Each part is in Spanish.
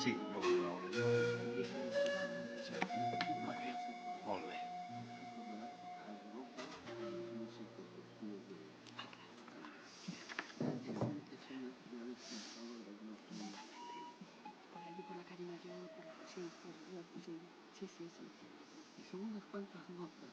Sí, molt bé. Por allí por la calle Mayor, sí, sí, sí, sí. Y son unas cuantas notas.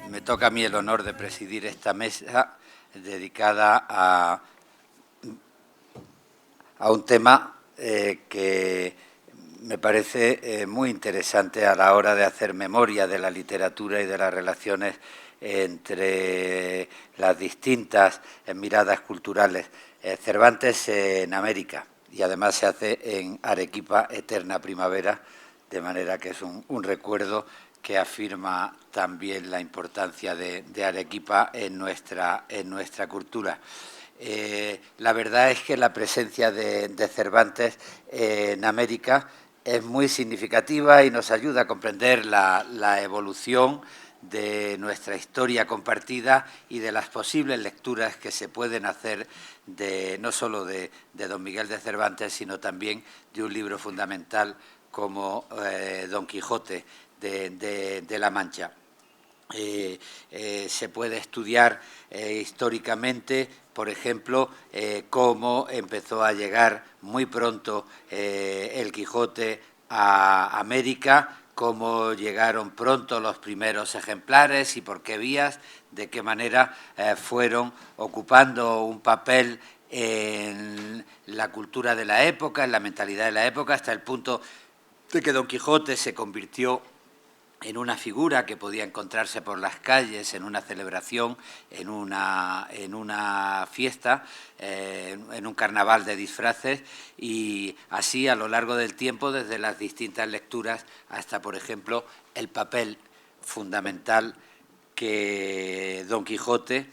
Me toca a mí el honor de presidir esta mesa dedicada a un tema que me parece muy interesante a la hora de hacer memoria de la literatura y de las relaciones entre las distintas miradas culturales. Cervantes en América, y además se hace en Arequipa, eterna primavera, de manera que es un recuerdo que afirma también la importancia de Arequipa en nuestra cultura. La verdad es que la presencia de Cervantes en América es muy significativa y nos ayuda a comprender la evolución de nuestra historia compartida y de las posibles lecturas que se pueden hacer no solo de don Miguel de Cervantes, sino también de un libro fundamental como Don Quijote de la Mancha. se puede estudiar históricamente, por ejemplo, cómo empezó a llegar muy pronto el Quijote a América, cómo llegaron pronto los primeros ejemplares y por qué vías, de qué manera fueron ocupando un papel en la cultura de la época, en la mentalidad de la época, hasta el punto de que Don Quijote se convirtió en una figura que podía encontrarse por las calles, en una celebración, en una fiesta, en un carnaval de disfraces, y así a lo largo del tiempo, desde las distintas lecturas hasta, por ejemplo, el papel fundamental que Don Quijote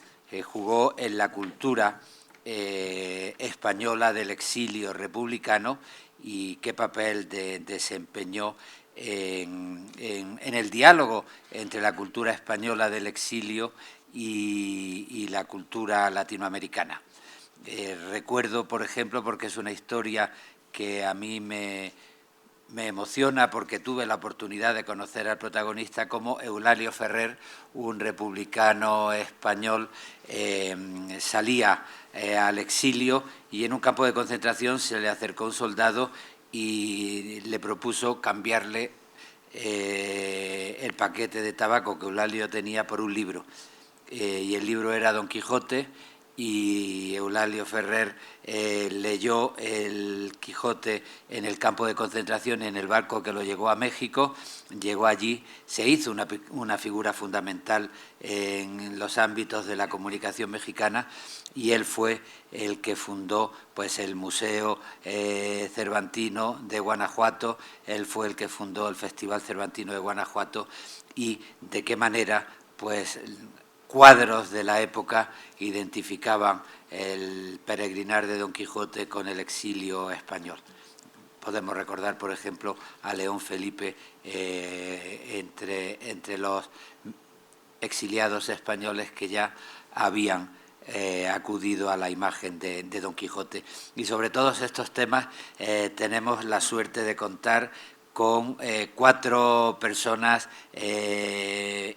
jugó en la cultura española del exilio republicano y qué papel desempeñó en el diálogo entre la cultura española del exilio y la cultura latinoamericana. Recuerdo, por ejemplo, porque es una historia que a mí me emociona porque tuve la oportunidad de conocer al protagonista, como Eulalio Ferrer, un republicano español, salía al exilio y en un campo de concentración se le acercó un soldado y le propuso cambiarle el paquete de tabaco que Eulalio tenía por un libro. Y el libro era Don Quijote, y Eulalio Ferrer leyó el Quijote en el campo de concentración, en el barco que lo llevó a México. Llegó allí, se hizo una figura fundamental en los ámbitos de la comunicación mexicana, y él fue el que fundó pues el Museo Cervantino de Guanajuato, él fue el que fundó el Festival Cervantino de Guanajuato, y de qué manera pues cuadros de la época identificaban el peregrinar de Don Quijote con el exilio español. Podemos recordar, por ejemplo, a León Felipe entre los exiliados españoles que ya habían acudido a la imagen de Don Quijote. Y sobre todos estos temas tenemos la suerte de contar con 4 personas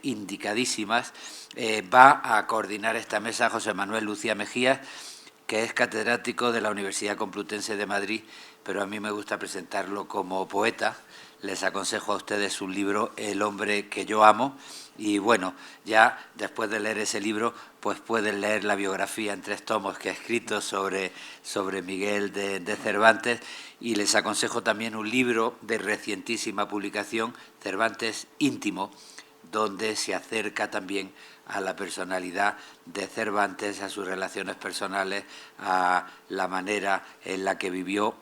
indicadísimas. Va a coordinar esta mesa José Manuel Lucía Mejías, que es catedrático de la Universidad Complutense de Madrid, pero a mí me gusta presentarlo como poeta. Les aconsejo a ustedes un libro, El hombre que yo amo, y bueno, ya después de leer ese libro, pues pueden leer la biografía en 3 tomos que ha escrito sobre Miguel de Cervantes, y les aconsejo también un libro de recientísima publicación, Cervantes íntimo, donde se acerca también a la personalidad de Cervantes, a sus relaciones personales, a la manera en la que vivió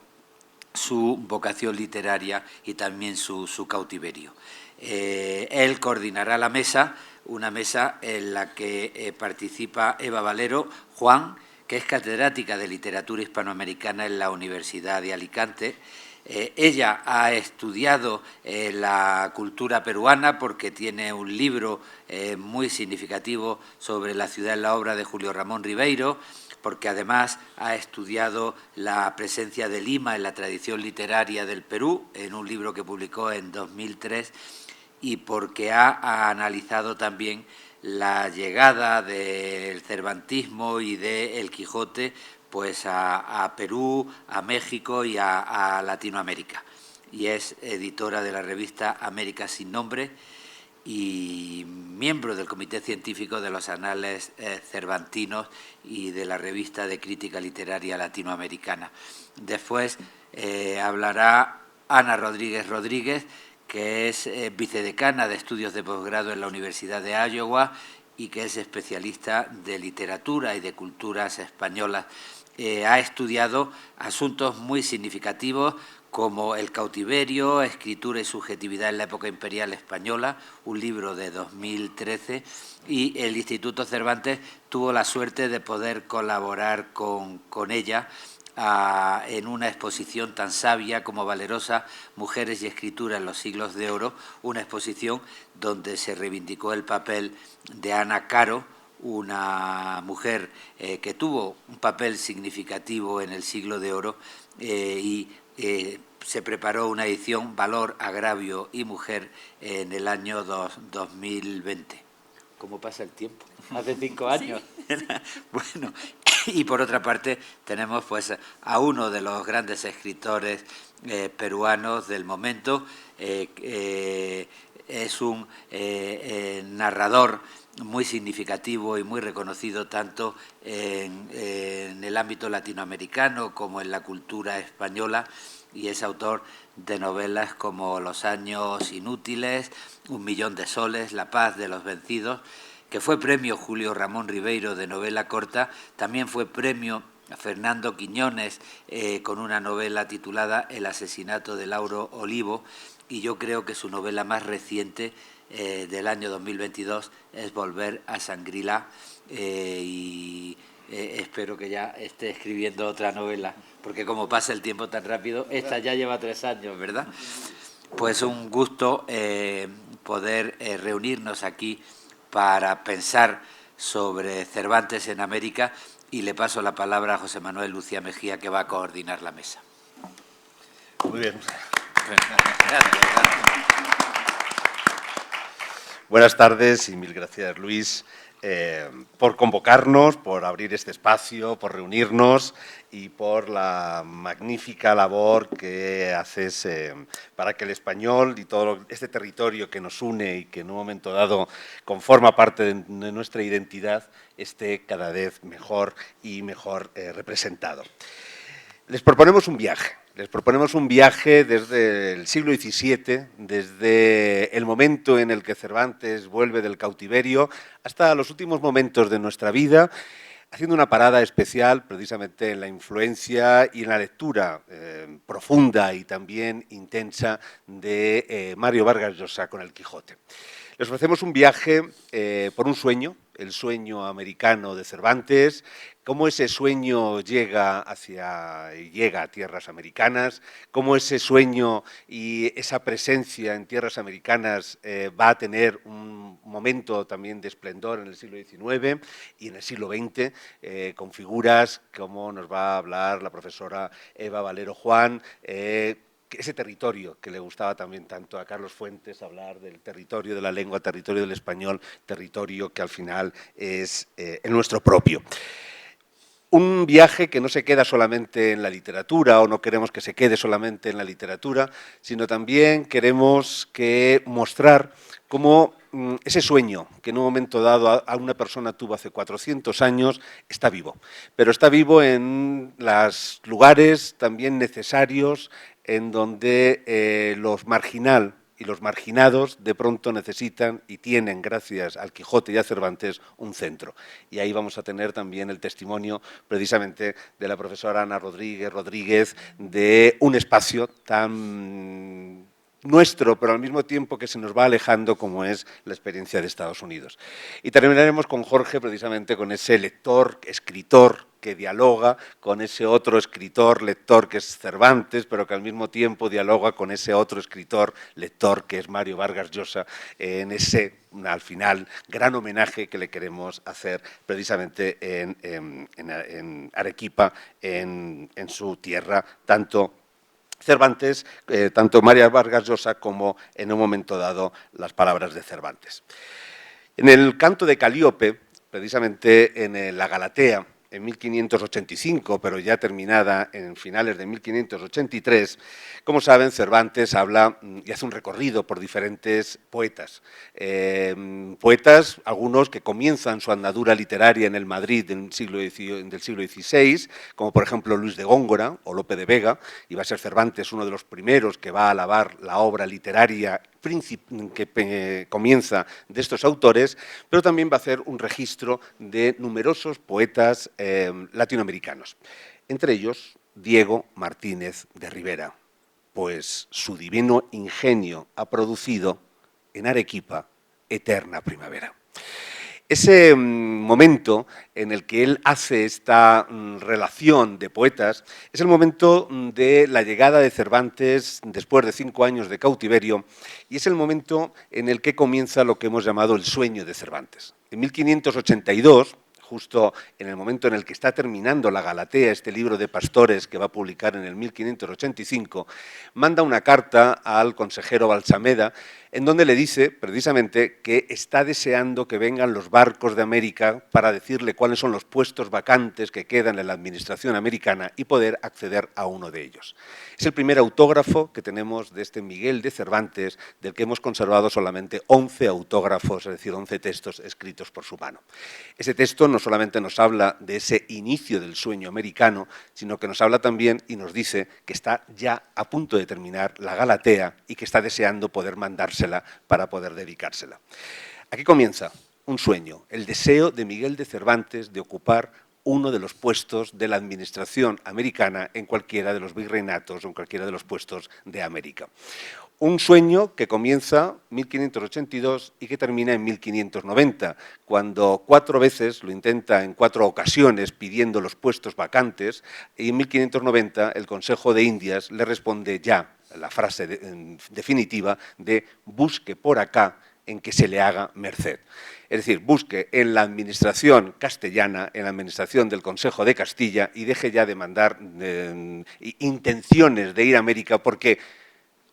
su vocación literaria y también su cautiverio. Él coordinará la mesa, una mesa en la que participa Eva Valero Juan, que es catedrática de literatura hispanoamericana en la Universidad de Alicante. Ella ha estudiado la cultura peruana porque tiene un libro muy significativo sobre la ciudad en la obra de Julio Ramón Ribeiro, porque además ha estudiado la presencia de Lima en la tradición literaria del Perú, en un libro que publicó en 2003, y porque ha analizado también la llegada del cervantismo y del Quijote pues a Perú, a México y a Latinoamérica. Y es editora de la revista América sin nombre y miembro del Comité Científico de los Anales Cervantinos y de la Revista de Crítica Literaria Latinoamericana. Después hablará Ana Rodríguez Rodríguez, que es vicedecana de Estudios de Posgrado en la Universidad de Iowa y que es especialista de literatura y de culturas españolas. Ha estudiado asuntos muy significativos como El cautiverio, escritura y subjetividad en la época imperial española, un libro de 2013, y el Instituto Cervantes tuvo la suerte de poder colaborar con ella en una exposición tan sabia como valerosa, Mujeres y Escritura en los siglos de oro, una exposición donde se reivindicó el papel de Ana Caro, una mujer que tuvo un papel significativo en el siglo de oro y se preparó una edición Valor, Agravio y Mujer en el año 2020. ¿Cómo pasa el tiempo? Hace 5 años. ¿Sí? Bueno, y por otra parte tenemos pues a uno de los grandes escritores peruanos del momento. Es un narrador muy significativo y muy reconocido tanto en el ámbito latinoamericano como en la cultura española, y es autor de novelas como Los años inútiles, Un millón de soles, La paz de los vencidos, que fue premio Julio Ramón Ribeiro de novela corta. También fue premio Fernando Quiñones con una novela titulada El asesinato de Lauro Olivo, y yo creo que su novela más reciente del año 2022 es Volver a Shangri-La, y espero que ya esté escribiendo otra novela, porque como pasa el tiempo tan rápido, esta ya lleva 3 años, ¿verdad? Pues un gusto poder reunirnos aquí para pensar sobre Cervantes en América, y le paso la palabra a José Manuel Lucía Mejía, que va a coordinar la mesa. Muy bien. Gracias. Buenas tardes y mil gracias, Luis, por convocarnos, por abrir este espacio, por reunirnos y por la magnífica labor que haces para que el español y todo este territorio que nos une y que en un momento dado conforma parte de nuestra identidad esté cada vez mejor y mejor representado. Les proponemos un viaje. Les proponemos un viaje desde el siglo XVII, desde el momento en el que Cervantes vuelve del cautiverio hasta los últimos momentos de nuestra vida, haciendo una parada especial precisamente en la influencia y en la lectura profunda y también intensa de Mario Vargas Llosa con El Quijote. Les ofrecemos un viaje por un sueño, el sueño americano de Cervantes, cómo ese sueño llega a tierras americanas, cómo ese sueño y esa presencia en tierras americanas va a tener un momento también de esplendor en el siglo XIX y en el siglo XX, con figuras como nos va a hablar la profesora Eva Valero Juan, ese territorio que le gustaba también tanto a Carlos Fuentes, hablar del territorio de la lengua, territorio del español, territorio que al final es el nuestro propio. Un viaje que no se queda solamente en la literatura, o no queremos que se quede solamente en la literatura, sino también queremos mostrar cómo ese sueño que en un momento dado a una persona tuvo hace 400 años está vivo, pero está vivo en los lugares también necesarios en donde los marginal y los marginados de pronto necesitan y tienen, gracias al Quijote y a Cervantes, un centro. Y ahí vamos a tener también el testimonio precisamente de la profesora Ana Rodríguez, de un espacio tan nuestro, pero al mismo tiempo que se nos va alejando, como es la experiencia de Estados Unidos. Y terminaremos con Jorge, precisamente con ese lector, escritor, que dialoga con ese otro escritor, lector, que es Cervantes, pero que al mismo tiempo dialoga con ese otro escritor, lector, que es Mario Vargas Llosa, en ese, al final, gran homenaje que le queremos hacer precisamente en Arequipa, en su tierra, tanto Cervantes, tanto Mario Vargas Llosa como, en un momento dado, las palabras de Cervantes. En el canto de Calíope, precisamente en la Galatea, en 1585, pero ya terminada en finales de 1583, como saben, Cervantes habla y hace un recorrido por diferentes poetas. Poetas, algunos que comienzan su andadura literaria en el Madrid del siglo XVI, como por ejemplo Luis de Góngora o Lope de Vega, y va a ser Cervantes uno de los primeros que va a alabar la obra literaria que comienza de estos autores, pero también va a hacer un registro de numerosos poetas latinoamericanos, entre ellos Diego Martínez de Rivera, pues su divino ingenio ha producido en Arequipa eterna primavera. Ese momento en el que él hace esta relación de poetas es el momento de la llegada de Cervantes después de 5 años de cautiverio, y es el momento en el que comienza lo que hemos llamado el sueño de Cervantes. En 1582, justo en el momento en el que está terminando la Galatea, este libro de pastores que va a publicar en el 1585, manda una carta al consejero Balsameda en donde le dice precisamente que está deseando que vengan los barcos de América para decirle cuáles son los puestos vacantes que quedan en la administración americana y poder acceder a uno de ellos. Es el primer autógrafo que tenemos de este Miguel de Cervantes, del que hemos conservado solamente 11 autógrafos, es decir, 11 textos escritos por su mano. Ese texto no solamente nos habla de ese inicio del sueño americano, sino que nos habla también y nos dice que está ya a punto de terminar la Galatea y que está deseando poder mandársela para poder dedicársela. Aquí comienza un sueño, el deseo de Miguel de Cervantes de ocupar uno de los puestos de la administración americana en cualquiera de los virreinatos o en cualquiera de los puestos de América. Un sueño que comienza en 1582 y que termina en 1590, cuando 4 veces lo intenta en 4 ocasiones pidiendo los puestos vacantes, y en 1590 el Consejo de Indias le responde ya la frase definitiva de busque por acá en que se le haga merced. Es decir, busque en la administración castellana, en la administración del Consejo de Castilla y deje ya de mandar intenciones de ir a América, porque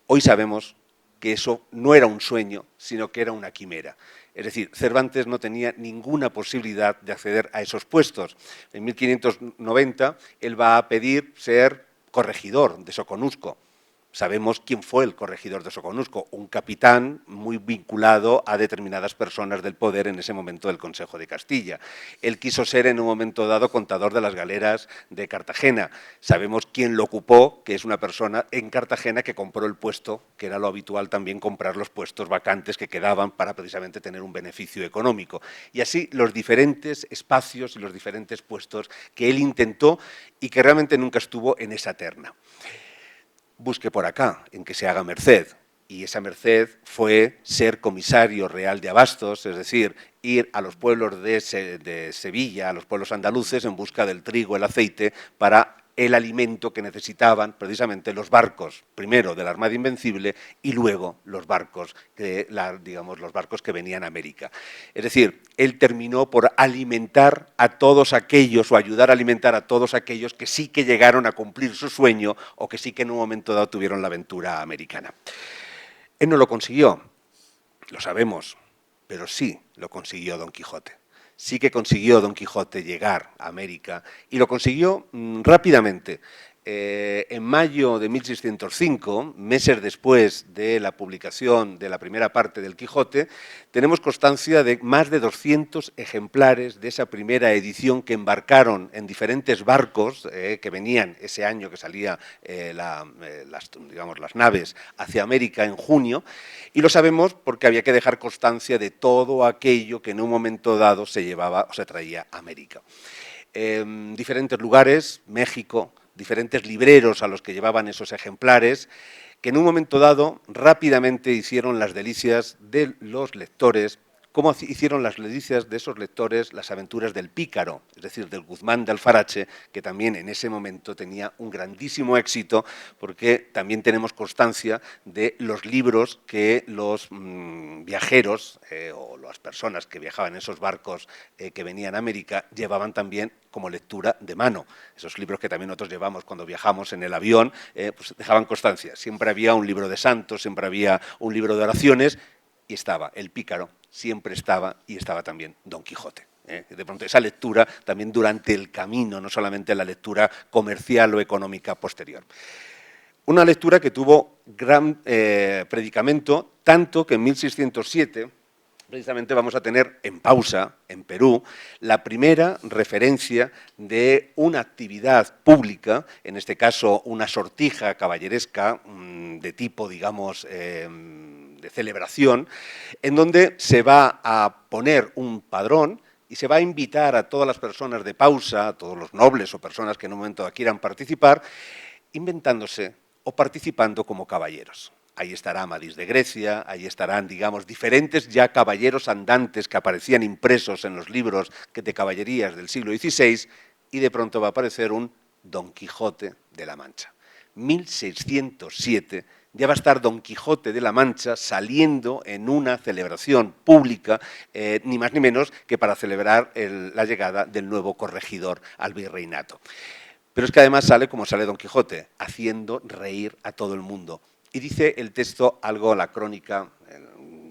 hoy sabemos que eso no era un sueño, sino que era una quimera. Es decir, Cervantes no tenía ninguna posibilidad de acceder a esos puestos. En 1590 él va a pedir ser corregidor de Soconusco. Sabemos quién fue el corregidor de Soconusco, un capitán muy vinculado a determinadas personas del poder en ese momento del Consejo de Castilla. Él quiso ser en un momento dado contador de las galeras de Cartagena. Sabemos quién lo ocupó, que es una persona en Cartagena que compró el puesto, que era lo habitual también comprar los puestos vacantes que quedaban para precisamente tener un beneficio económico. Y así los diferentes espacios y los diferentes puestos que él intentó y que realmente nunca estuvo en esa terna. Busque por acá, en que se haga merced. Y esa merced fue ser comisario real de abastos, es decir, ir a los pueblos de Sevilla, a los pueblos andaluces, en busca del trigo, el aceite, para el alimento que necesitaban precisamente los barcos, primero de la Armada Invencible y luego los barcos los barcos que venían a América. Es decir, él terminó por alimentar a todos aquellos o ayudar a alimentar a todos aquellos que sí que llegaron a cumplir su sueño o que sí que en un momento dado tuvieron la aventura americana. Él no lo consiguió, lo sabemos, pero sí lo consiguió Don Quijote. Sí que consiguió Don Quijote llegar a América y lo consiguió rápidamente. En mayo de 1605, meses después de la publicación de la primera parte del Quijote, tenemos constancia de más de 200 ejemplares de esa primera edición que embarcaron en diferentes barcos que venían ese año que salía las naves hacia América en junio, y lo sabemos porque había que dejar constancia de todo aquello que en un momento dado se llevaba o se traía a América. En diferentes lugares, México, diferentes libreros a los que llevaban esos ejemplares, que en un momento dado rápidamente hicieron las delicias de los lectores, como hicieron las delicias de esos lectores las aventuras del Pícaro, es decir, del Guzmán de Alfarache, que también en ese momento tenía un grandísimo éxito, porque también tenemos constancia de los libros que los viajeros o las personas que viajaban en esos barcos que venían a América llevaban también como lectura de mano. Esos libros que también nosotros llevamos cuando viajamos en el avión, pues dejaban constancia. Siempre había un libro de santos, siempre había un libro de oraciones, y estaba el Pícaro, siempre estaba, y estaba también Don Quijote. De pronto esa lectura también durante el camino, no solamente la lectura comercial o económica posterior. Una lectura que tuvo gran predicamento, tanto que en 1607 precisamente vamos a tener en Pausa, en Perú, la primera referencia de una actividad pública, en este caso una sortija caballeresca de tipo, digamos, de celebración, en donde se va a poner un padrón y se va a invitar a todas las personas de Pausa, a todos los nobles o personas que en un momento quieran participar, inventándose o participando como caballeros. Ahí estará Amadís de Grecia, ahí estarán, digamos, diferentes ya caballeros andantes que aparecían impresos en los libros de caballerías del siglo XVI, y de pronto va a aparecer un Don Quijote de la Mancha. 1607 ya va a estar Don Quijote de la Mancha saliendo en una celebración pública, ni más ni menos que para celebrar la llegada del nuevo corregidor al virreinato. Pero es que además sale como sale Don Quijote, haciendo reír a todo el mundo. Y dice el texto algo, la crónica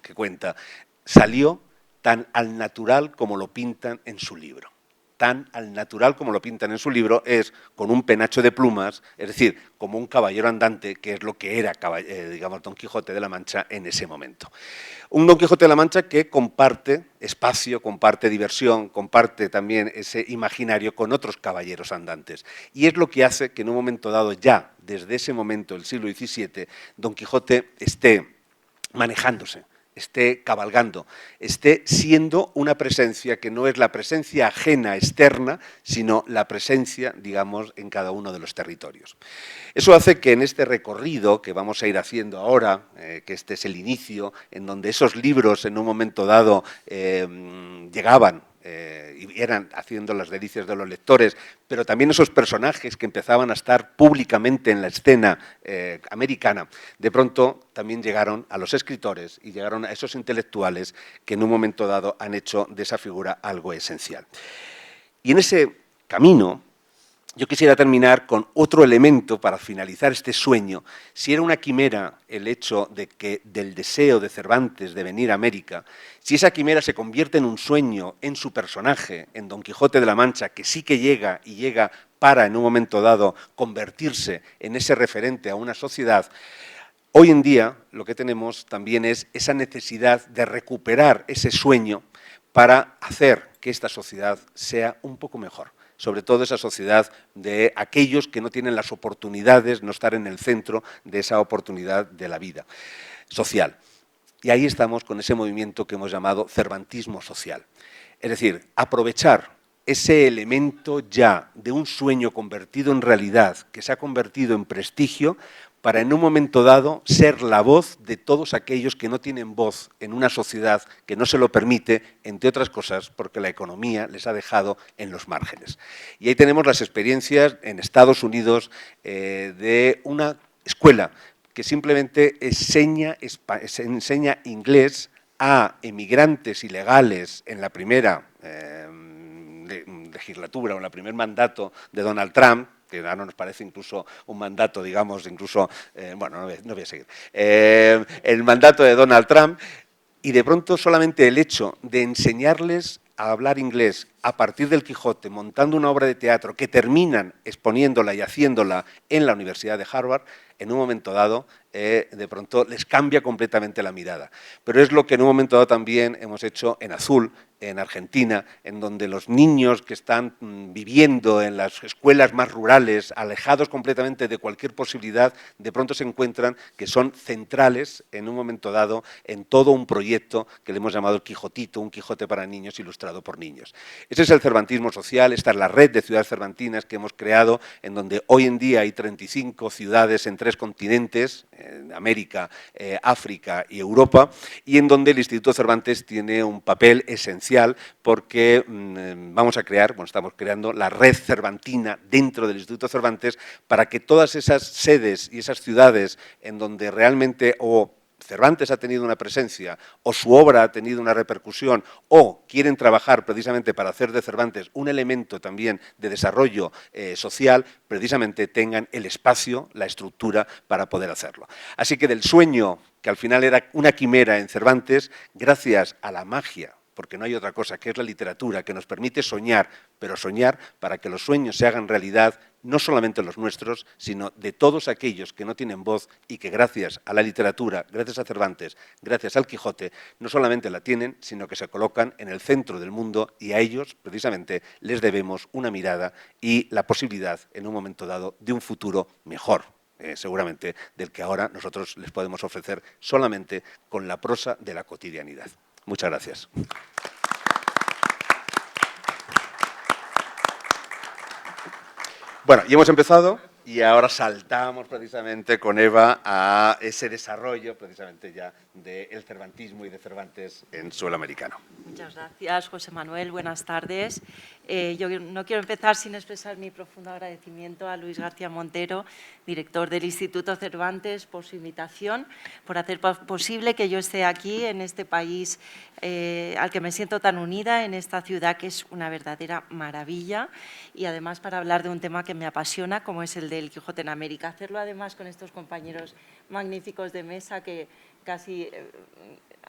que cuenta, salió tan al natural como lo pintan en su libro. Tan al natural como lo pintan en su libro es con un penacho de plumas, es decir, como un caballero andante, que es lo que era, digamos, Don Quijote de la Mancha en ese momento. Un Don Quijote de la Mancha que comparte espacio, comparte diversión, comparte también ese imaginario con otros caballeros andantes. Y es lo que hace que en un momento dado, ya desde ese momento, el siglo XVII, Don Quijote esté manejándose, esté cabalgando, esté siendo una presencia que no es la presencia ajena, externa, sino la presencia, digamos, en cada uno de los territorios. Eso hace que en este recorrido que vamos a ir haciendo ahora, que este es el inicio, en donde esos libros en un momento dado llegaban y eran haciendo las delicias de los lectores, pero también esos personajes que empezaban a estar públicamente en la escena americana, de pronto también llegaron a los escritores y llegaron a esos intelectuales que en un momento dado han hecho de esa figura algo esencial. Y en ese camino, yo quisiera terminar con otro elemento para finalizar este sueño. Si era una quimera el hecho de que del deseo de Cervantes de venir a América, si esa quimera se convierte en un sueño en su personaje, en Don Quijote de la Mancha, que sí que llega y llega para en un momento dado convertirse en ese referente a una sociedad, hoy en día lo que tenemos también es esa necesidad de recuperar ese sueño para hacer que esta sociedad sea un poco mejor. Sobre todo esa sociedad de aquellos que no tienen las oportunidades, no estar en el centro de esa oportunidad de la vida social. Y ahí estamos con ese movimiento que hemos llamado cervantismo social. Es decir, aprovechar ese elemento ya de un sueño convertido en realidad, que se ha convertido en prestigio, para en un momento dado ser la voz de todos aquellos que no tienen voz en una sociedad que no se lo permite, entre otras cosas, porque la economía les ha dejado en los márgenes. Y ahí tenemos las experiencias en Estados Unidos de una escuela que simplemente enseña inglés a emigrantes ilegales en la primera legislatura o en el primer mandato de Donald Trump, que ahora nos parece incluso un mandato, digamos, incluso, bueno, no voy a seguir, el mandato de Donald Trump, y de pronto solamente el hecho de enseñarles a hablar inglés a partir del Quijote, montando una obra de teatro que terminan exponiéndola y haciéndola en la Universidad de Harvard, en un momento dado, de pronto les cambia completamente la mirada. Pero es lo que en un momento dado también hemos hecho en Azul, en Argentina, en donde los niños que están viviendo en las escuelas más rurales, alejados completamente de cualquier posibilidad, de pronto se encuentran que son centrales en un momento dado en todo un proyecto que le hemos llamado el Quijotito, un Quijote para niños ilustrado por niños. Ese es el cervantismo social, esta es la red de ciudades cervantinas que hemos creado, en donde hoy en día hay 35 ciudades en 3 continentes, en América, África y Europa, y en donde el Instituto Cervantes tiene un papel esencial porque vamos a crear, bueno, estamos creando la red cervantina dentro del Instituto Cervantes para que todas esas sedes y esas ciudades en donde realmente Cervantes ha tenido una presencia o su obra ha tenido una repercusión o quieren trabajar precisamente para hacer de Cervantes un elemento también de desarrollo social, precisamente tengan el espacio, la estructura para poder hacerlo. Así que del sueño, que al final era una quimera en Cervantes, gracias a la magia, porque no hay otra cosa, que es la literatura, que nos permite soñar, pero soñar para que los sueños se hagan realidad, no solamente los nuestros, sino de todos aquellos que no tienen voz y que gracias a la literatura, gracias a Cervantes, gracias al Quijote, no solamente la tienen, sino que se colocan en el centro del mundo y a ellos, precisamente, les debemos una mirada y la posibilidad, en un momento dado, de un futuro mejor. Seguramente del que ahora nosotros les podemos ofrecer solamente con la prosa de la cotidianidad. Muchas gracias. Bueno, y hemos empezado y ahora saltamos precisamente con Eva a ese desarrollo precisamente ya del cervantismo y de Cervantes en suelo americano. Muchas gracias, José Manuel. Buenas tardes. Yo no quiero empezar sin expresar mi profundo agradecimiento a Luis García Montero, director del Instituto Cervantes, por su invitación, por hacer posible que yo esté aquí, en este país al que me siento tan unida, en esta ciudad que es una verdadera maravilla, y además para hablar de un tema que me apasiona, como es el del Quijote en América. Hacerlo además con estos compañeros magníficos de mesa que casi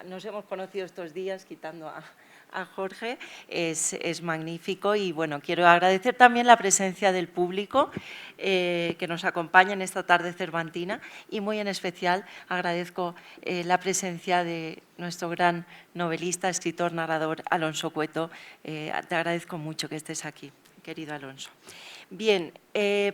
nos hemos conocido estos días, quitando a Jorge, es magnífico. Y bueno, quiero agradecer también la presencia del público que nos acompaña en esta tarde cervantina, y muy en especial agradezco la presencia de nuestro gran novelista, escritor, narrador, Alonso Cueto. Te agradezco mucho que estés aquí, querido Alonso. Bien,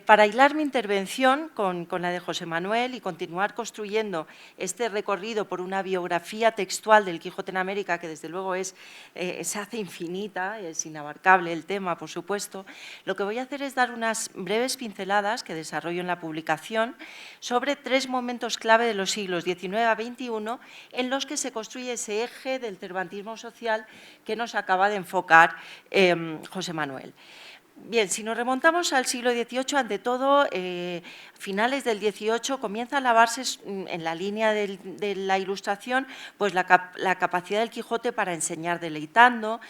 para hilar mi intervención con la de José Manuel y continuar construyendo este recorrido por una biografía textual del Quijote en América, que desde luego se hace infinita, es inabarcable el tema, por supuesto, lo que voy a hacer es dar unas breves pinceladas que desarrollo en la publicación sobre 3 momentos clave de los siglos XIX a XXI en los que se construye ese eje del cervantismo social que nos acaba de enfocar José Manuel. Bien, si nos remontamos al siglo XVIII, ante todo, finales del XVIII, comienza a lavarse en la línea de la Ilustración pues la capacidad del Quijote para enseñar deleitando,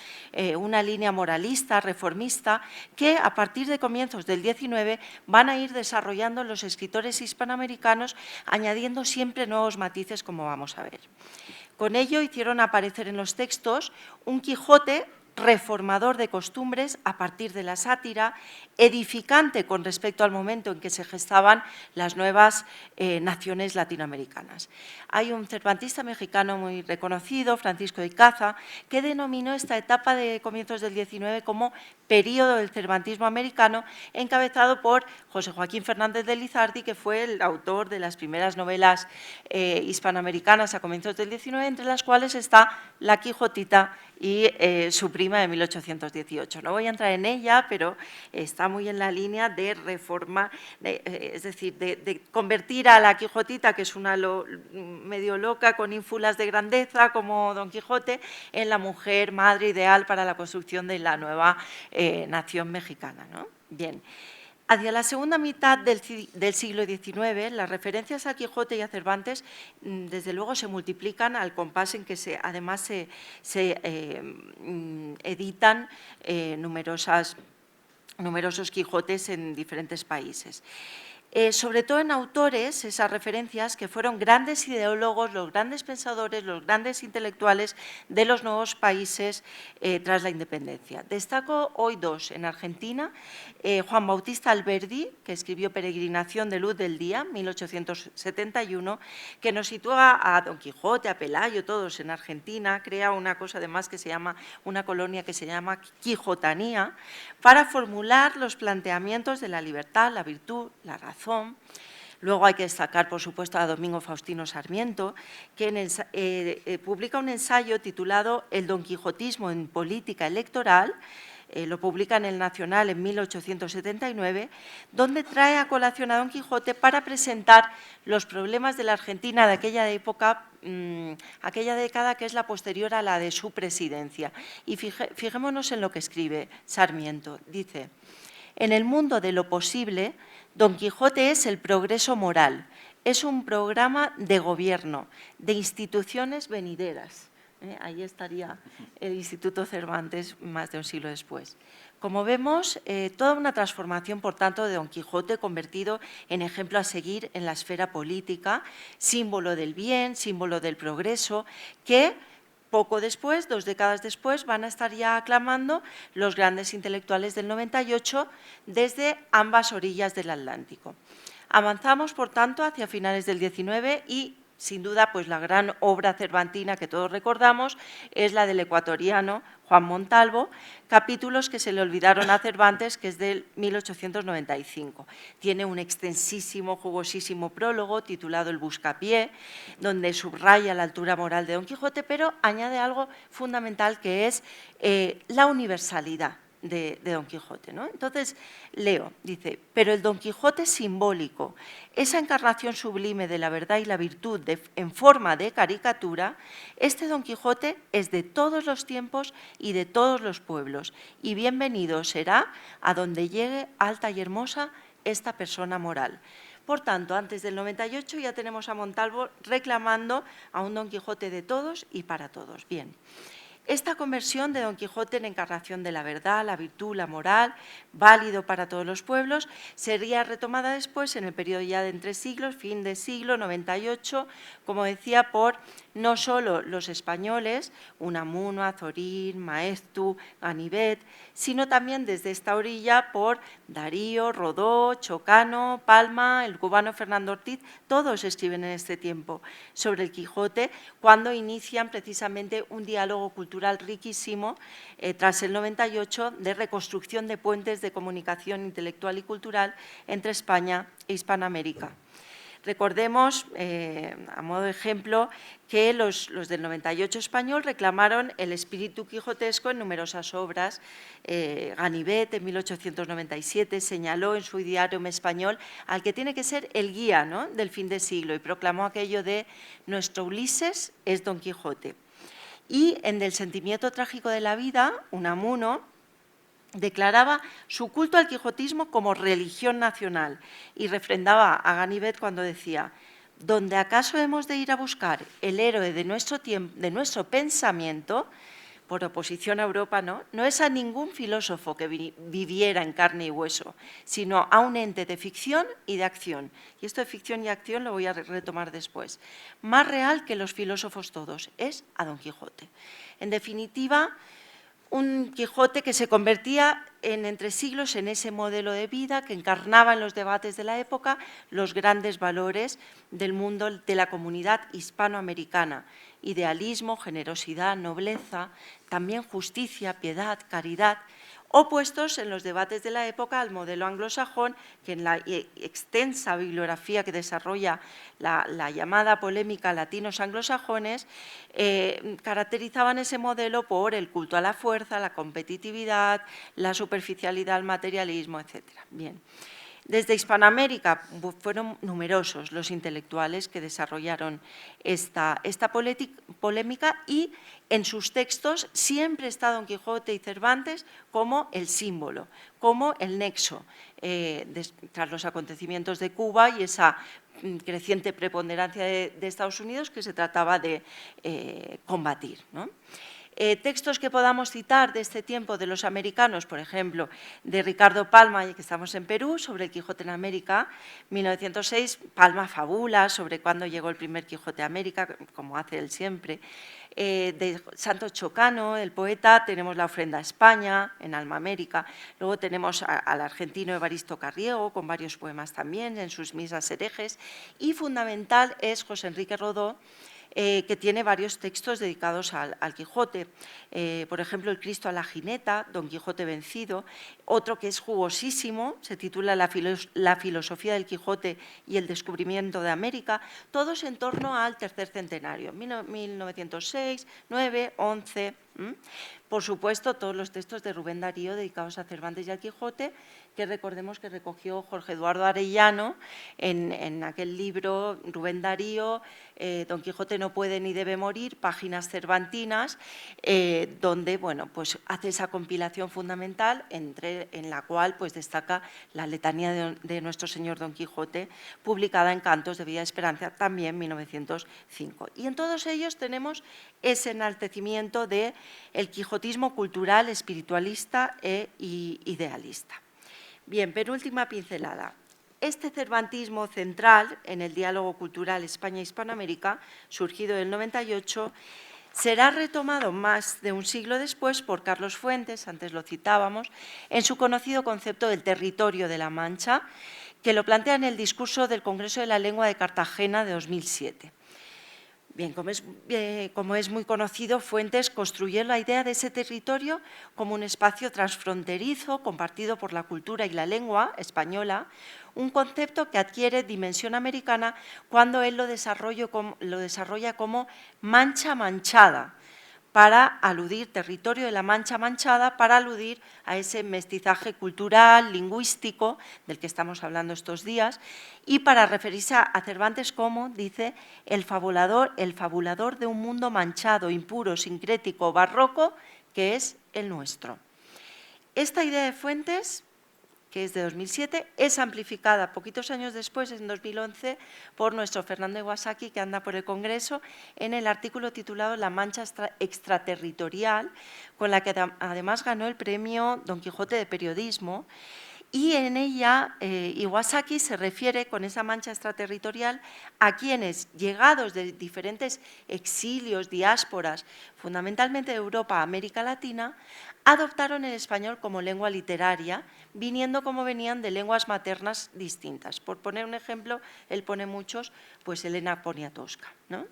una línea moralista, reformista, que a partir de comienzos del XIX van a ir desarrollando los escritores hispanoamericanos, añadiendo siempre nuevos matices, como vamos a ver. Con ello hicieron aparecer en los textos un Quijote reformador de costumbres a partir de la sátira, edificante con respecto al momento en que se gestaban las nuevas naciones latinoamericanas. Hay un cervantista mexicano muy reconocido, Francisco de Icaza, que denominó esta etapa de comienzos del XIX como período del cervantismo americano, encabezado por José Joaquín Fernández de Lizardi, que fue el autor de las primeras novelas hispanoamericanas a comienzos del XIX, entre las cuales está La Quijotita y su prima de 1818. No voy a entrar en ella, pero está muy en la línea de reforma, es decir, de convertir a la Quijotita, que es una medio loca con ínfulas de grandeza como Don Quijote, en la mujer madre ideal para la construcción de la nueva nación mexicana, ¿no? Bien. Hacia la segunda mitad del siglo XIX, las referencias a Quijote y a Cervantes, desde luego, se multiplican al compás en que además se editan numerosos Quijotes en diferentes países. Sobre todo en autores, esas referencias que fueron grandes ideólogos, los grandes pensadores, los grandes intelectuales de los nuevos países tras la independencia. Destaco hoy 2. En Argentina, Juan Bautista Alberdi, que escribió Peregrinación de Luz del Día, 1871, que nos sitúa a Don Quijote, a Pelayo, todos en Argentina, crea una cosa además que se llama, una colonia que se llama Quijotanía, para formular los planteamientos de la libertad, la virtud, la razón. Luego hay que destacar, por supuesto, a Domingo Faustino Sarmiento, que publica un ensayo titulado El Don Quijotismo en política electoral, lo publica en El Nacional en 1879, donde trae a colación a Don Quijote para presentar los problemas de la Argentina de aquella época, aquella década que es la posterior a la de su presidencia. Y fijémonos en lo que escribe Sarmiento. Dice: en el mundo de lo posible, Don Quijote es el progreso moral, es un programa de gobierno, de instituciones venideras. Ahí estaría el Instituto Cervantes más de un siglo después. Como vemos, toda una transformación, por tanto, de Don Quijote, convertido en ejemplo a seguir en la esfera política, símbolo del bien, símbolo del progreso, que poco después, 2 décadas después, van a estar ya aclamando los grandes intelectuales del 98 desde ambas orillas del Atlántico. Avanzamos, por tanto, hacia finales del XIX y, sin duda, pues la gran obra cervantina que todos recordamos es la del ecuatoriano Juan Montalvo, capítulos que se le olvidaron a Cervantes, que es del 1895. Tiene un extensísimo, jugosísimo prólogo titulado El Buscapié, donde subraya la altura moral de Don Quijote, pero añade algo fundamental, que es la universalidad de Don Quijote, ¿no? Entonces, leo, dice: pero el Don Quijote simbólico, esa encarnación sublime de la verdad y la virtud en forma de caricatura, este Don Quijote es de todos los tiempos y de todos los pueblos, y bienvenido será a donde llegue alta y hermosa esta persona moral. Por tanto, antes del 98 ya tenemos a Montalvo reclamando a un Don Quijote de todos y para todos. Bien. Esta conversión de Don Quijote en encarnación de la verdad, la virtud, la moral, válido para todos los pueblos, sería retomada después en el periodo ya de entre siglos, fin de siglo 98, como decía, por no solo los españoles, Unamuno, Azorín, Maeztu, Ganivet, sino también desde esta orilla por Darío, Rodó, Chocano, Palma, el cubano Fernando Ortiz. Todos escriben en este tiempo sobre el Quijote, cuando inician precisamente un diálogo cultural riquísimo tras el 98 de reconstrucción de puentes de comunicación intelectual y cultural entre España e Hispanoamérica. Recordemos, a modo de ejemplo, que los del 98 español reclamaron el espíritu quijotesco en numerosas obras. Ganivet, en 1897, señaló en su diario español al que tiene que ser el guía, ¿no?, del fin de siglo, y proclamó aquello de «Nuestro Ulises es Don Quijote». Y en El sentimiento trágico de la vida, Unamuno declaraba su culto al quijotismo como religión nacional y refrendaba a Ganivet cuando decía: «Donde acaso hemos de ir a buscar el héroe de nuestro tiempo, de nuestro pensamiento, por oposición a Europa, no es a ningún filósofo que viviera en carne y hueso, sino a un ente de ficción y de acción». Y esto de ficción y acción lo voy a retomar después. Más real que los filósofos todos, es a Don Quijote. En definitiva, un Quijote que se convertía entre siglos en ese modelo de vida que encarnaba en los debates de la época los grandes valores del mundo de la comunidad hispanoamericana: idealismo, generosidad, nobleza, también justicia, piedad, caridad, opuestos en los debates de la época al modelo anglosajón, que en la extensa bibliografía que desarrolla la llamada polémica latinos anglosajones, caracterizaban ese modelo por el culto a la fuerza, la competitividad, la superficialidad, el materialismo, etc. Bien. Desde Hispanoamérica fueron numerosos los intelectuales que desarrollaron esta polémica, y en sus textos siempre está Don Quijote y Cervantes como el símbolo, como el nexo, tras los acontecimientos de Cuba y esa creciente preponderancia de Estados Unidos que se trataba de combatir, ¿no? Textos que podamos citar de este tiempo de los americanos, por ejemplo, de Ricardo Palma, ya que estamos en Perú, sobre el Quijote en América, 1906, Palma fabula sobre cuándo llegó el primer Quijote a América, como hace él siempre. De Santos Chocano, el poeta, tenemos La ofrenda a España, en Alma América. Luego tenemos al argentino Evaristo Carriego, con varios poemas también, en sus misas herejes. Y fundamental es José Enrique Rodó, que tiene varios textos dedicados al Quijote. Por ejemplo, El Cristo a la jineta, Don Quijote vencido. Otro que es jugosísimo, se titula La filosofía del Quijote y el descubrimiento de América, todos en torno al tercer centenario, 1906, 9, 11... Por supuesto, todos los textos de Rubén Darío dedicados a Cervantes y al Quijote, que recordemos que recogió Jorge Eduardo Arellano en aquel libro Rubén Darío, Don Quijote no puede ni debe morir, páginas cervantinas, donde pues hace esa compilación fundamental en la cual pues destaca la letanía de nuestro señor Don Quijote, publicada en Cantos de Villa Esperanza, también 1905. Y en todos ellos tenemos ese enaltecimiento del quijotismo cultural, espiritualista e idealista. Bien, penúltima pincelada. Este cervantismo central en el diálogo cultural España-Hispanoamérica, surgido en el 98, será retomado más de un siglo después por Carlos Fuentes, antes lo citábamos, en su conocido concepto del territorio de la Mancha, que lo plantea en el discurso del Congreso de la Lengua de Cartagena de 2007. Bien, como es muy conocido, Fuentes construyó la idea de ese territorio como un espacio transfronterizo compartido por la cultura y la lengua española, un concepto que adquiere dimensión americana cuando él lo desarrolla como mancha manchada, para aludir, territorio de la Mancha manchada, para aludir a ese mestizaje cultural, lingüístico, del que estamos hablando estos días, y para referirse a Cervantes como, dice, el fabulador de un mundo manchado, impuro, sincrético, barroco, que es el nuestro. Esta idea de Fuentes que es de 2007, es amplificada poquitos años después, en 2011, por nuestro Fernando Iwasaki, que anda por el Congreso, en el artículo titulado La mancha extraterritorial, con la que además ganó el premio Don Quijote de Periodismo. Y en ella Iwasaki se refiere con esa mancha extraterritorial a quienes, llegados de diferentes exilios, diásporas, fundamentalmente de Europa a América Latina, adoptaron el español como lengua literaria, viniendo como venían de lenguas maternas distintas. Por poner un ejemplo, él pone muchos, pues Elena Poniatowska, ¿no?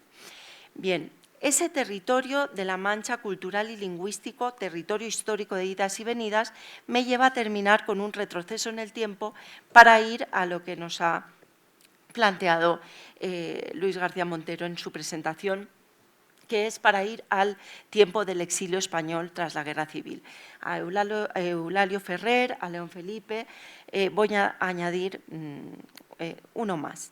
Bien. Ese territorio de la mancha cultural y lingüístico, territorio histórico de idas y venidas, me lleva a terminar con un retroceso en el tiempo para ir a lo que nos ha planteado Luis García Montero en su presentación, que es para ir al tiempo del exilio español tras la Guerra Civil. A Eulalio Ferrer, a León Felipe, voy a añadir uno más.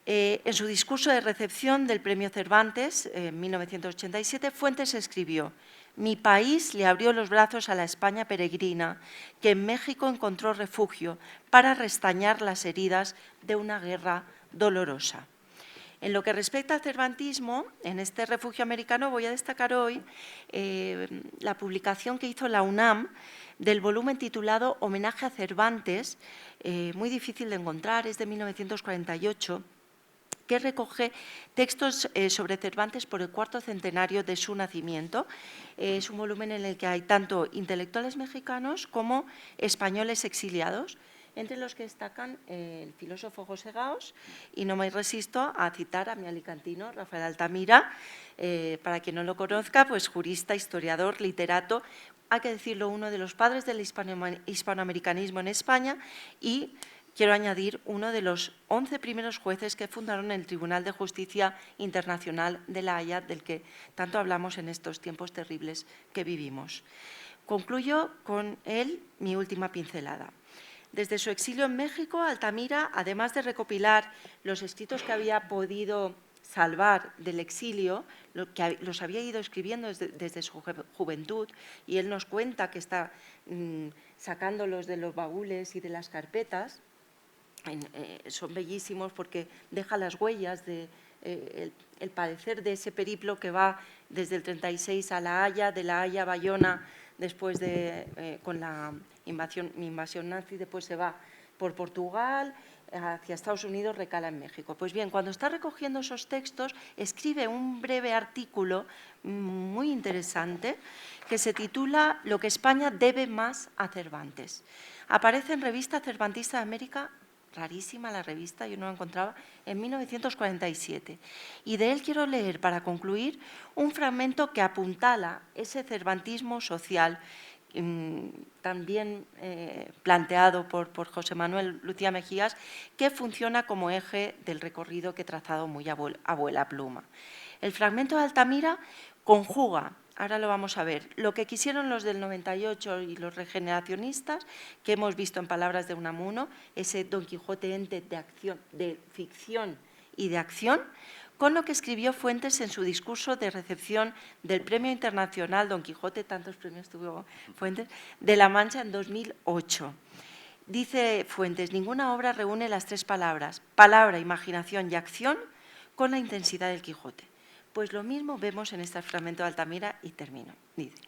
En su discurso de recepción del Premio Cervantes, en 1987, Fuentes escribió: «Mi país le abrió los brazos a la España peregrina, que en México encontró refugio para restañar las heridas de una guerra dolorosa». En lo que respecta al cervantismo, en este refugio americano voy a destacar hoy la publicación que hizo la UNAM del volumen titulado Homenaje a Cervantes, muy difícil de encontrar, es de 1948, que recoge textos sobre Cervantes por el cuarto centenario de su nacimiento. Es un volumen en el que hay tanto intelectuales mexicanos como españoles exiliados, entre los que destacan el filósofo José Gaos, y no me resisto a citar a mi alicantino, Rafael Altamira, para quien no lo conozca, pues jurista, historiador, literato, hay que decirlo, uno de los padres del hispanoamericanismo en España, y quiero añadir uno de los 11 primeros jueces que fundaron el Tribunal de Justicia Internacional de La Haya, del que tanto hablamos en estos tiempos terribles que vivimos. Concluyo con él mi última pincelada. Desde su exilio en México, Altamira, además de recopilar los escritos que había podido salvar del exilio, los había ido escribiendo desde su juventud, y él nos cuenta que está sacándolos de los baúles y de las carpetas. Son bellísimos porque deja las huellas de el padecer de ese periplo que va desde el 36 a La Haya, de La Haya a Bayona, después con la invasión nazi, después se va por Portugal, hacia Estados Unidos, recala en México. Pues bien, cuando está recogiendo esos textos, escribe un breve artículo muy interesante que se titula «Lo que España debe más a Cervantes». Aparece en Revista Cervantista de América, rarísima la revista, yo no la encontraba, en 1947. Y de él quiero leer, para concluir, un fragmento que apuntala ese cervantismo social también planteado por José Manuel Lucía Mejías, que funciona como eje del recorrido que he trazado muy a vuela pluma. El fragmento de Altamira conjuga, ahora lo vamos a ver, lo que quisieron los del 98 y los regeneracionistas, que hemos visto en palabras de Unamuno, ese Don Quijote ente de ficción y de acción, con lo que escribió Fuentes en su discurso de recepción del Premio Internacional Don Quijote, tantos premios tuvo Fuentes, de La Mancha en 2008. Dice Fuentes: ninguna obra reúne las tres palabras, palabra, imaginación y acción, con la intensidad del Quijote. Pues lo mismo vemos en este fragmento de Altamira, y termino. Dice: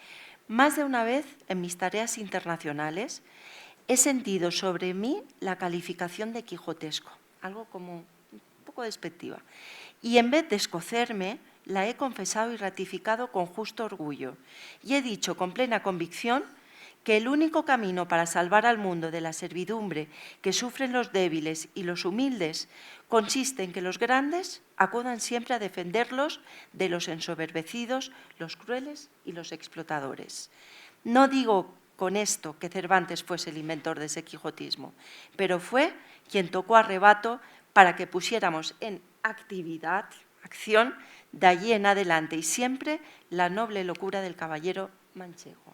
más de una vez en mis tareas internacionales he sentido sobre mí la calificación de quijotesco, algo como un poco despectiva. Y en vez de escocerme, la he confesado y ratificado con justo orgullo. Y he dicho con plena convicción que el único camino para salvar al mundo de la servidumbre que sufren los débiles y los humildes consiste en que los grandes acudan siempre a defenderlos de los ensoberbecidos, los crueles y los explotadores. No digo con esto que Cervantes fuese el inventor de ese quijotismo, pero fue quien tocó a rebato para que pusiéramos en actividad, acción, de allí en adelante y siempre la noble locura del caballero manchego.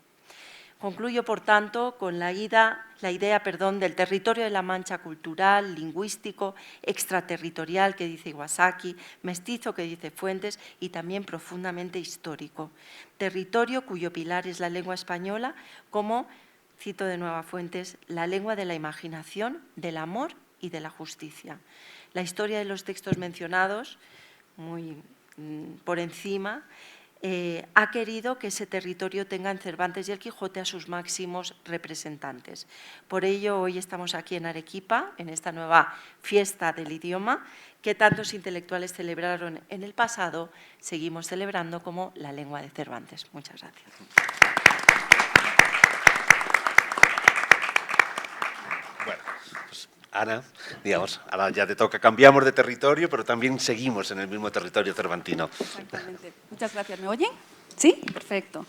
Concluyo, por tanto, con la idea del territorio de la Mancha cultural, lingüístico, extraterritorial, que dice Iwasaki, mestizo, que dice Fuentes, y también profundamente histórico. Territorio cuyo pilar es la lengua española como cito de Nueva Fuentes, la lengua de la imaginación, del amor y de la justicia. La historia de los textos mencionados, muy por encima, ha querido que ese territorio tenga en Cervantes y el Quijote a sus máximos representantes. Por ello, hoy estamos aquí en Arequipa, en esta nueva fiesta del idioma, que tantos intelectuales celebraron en el pasado, seguimos celebrando como la lengua de Cervantes. Muchas gracias. Bueno, pues Ana, digamos, ahora ya te toca, cambiamos de territorio, pero también seguimos en el mismo territorio cervantino. Exactamente. Muchas gracias. ¿Me oyen? ¿Sí? Perfecto.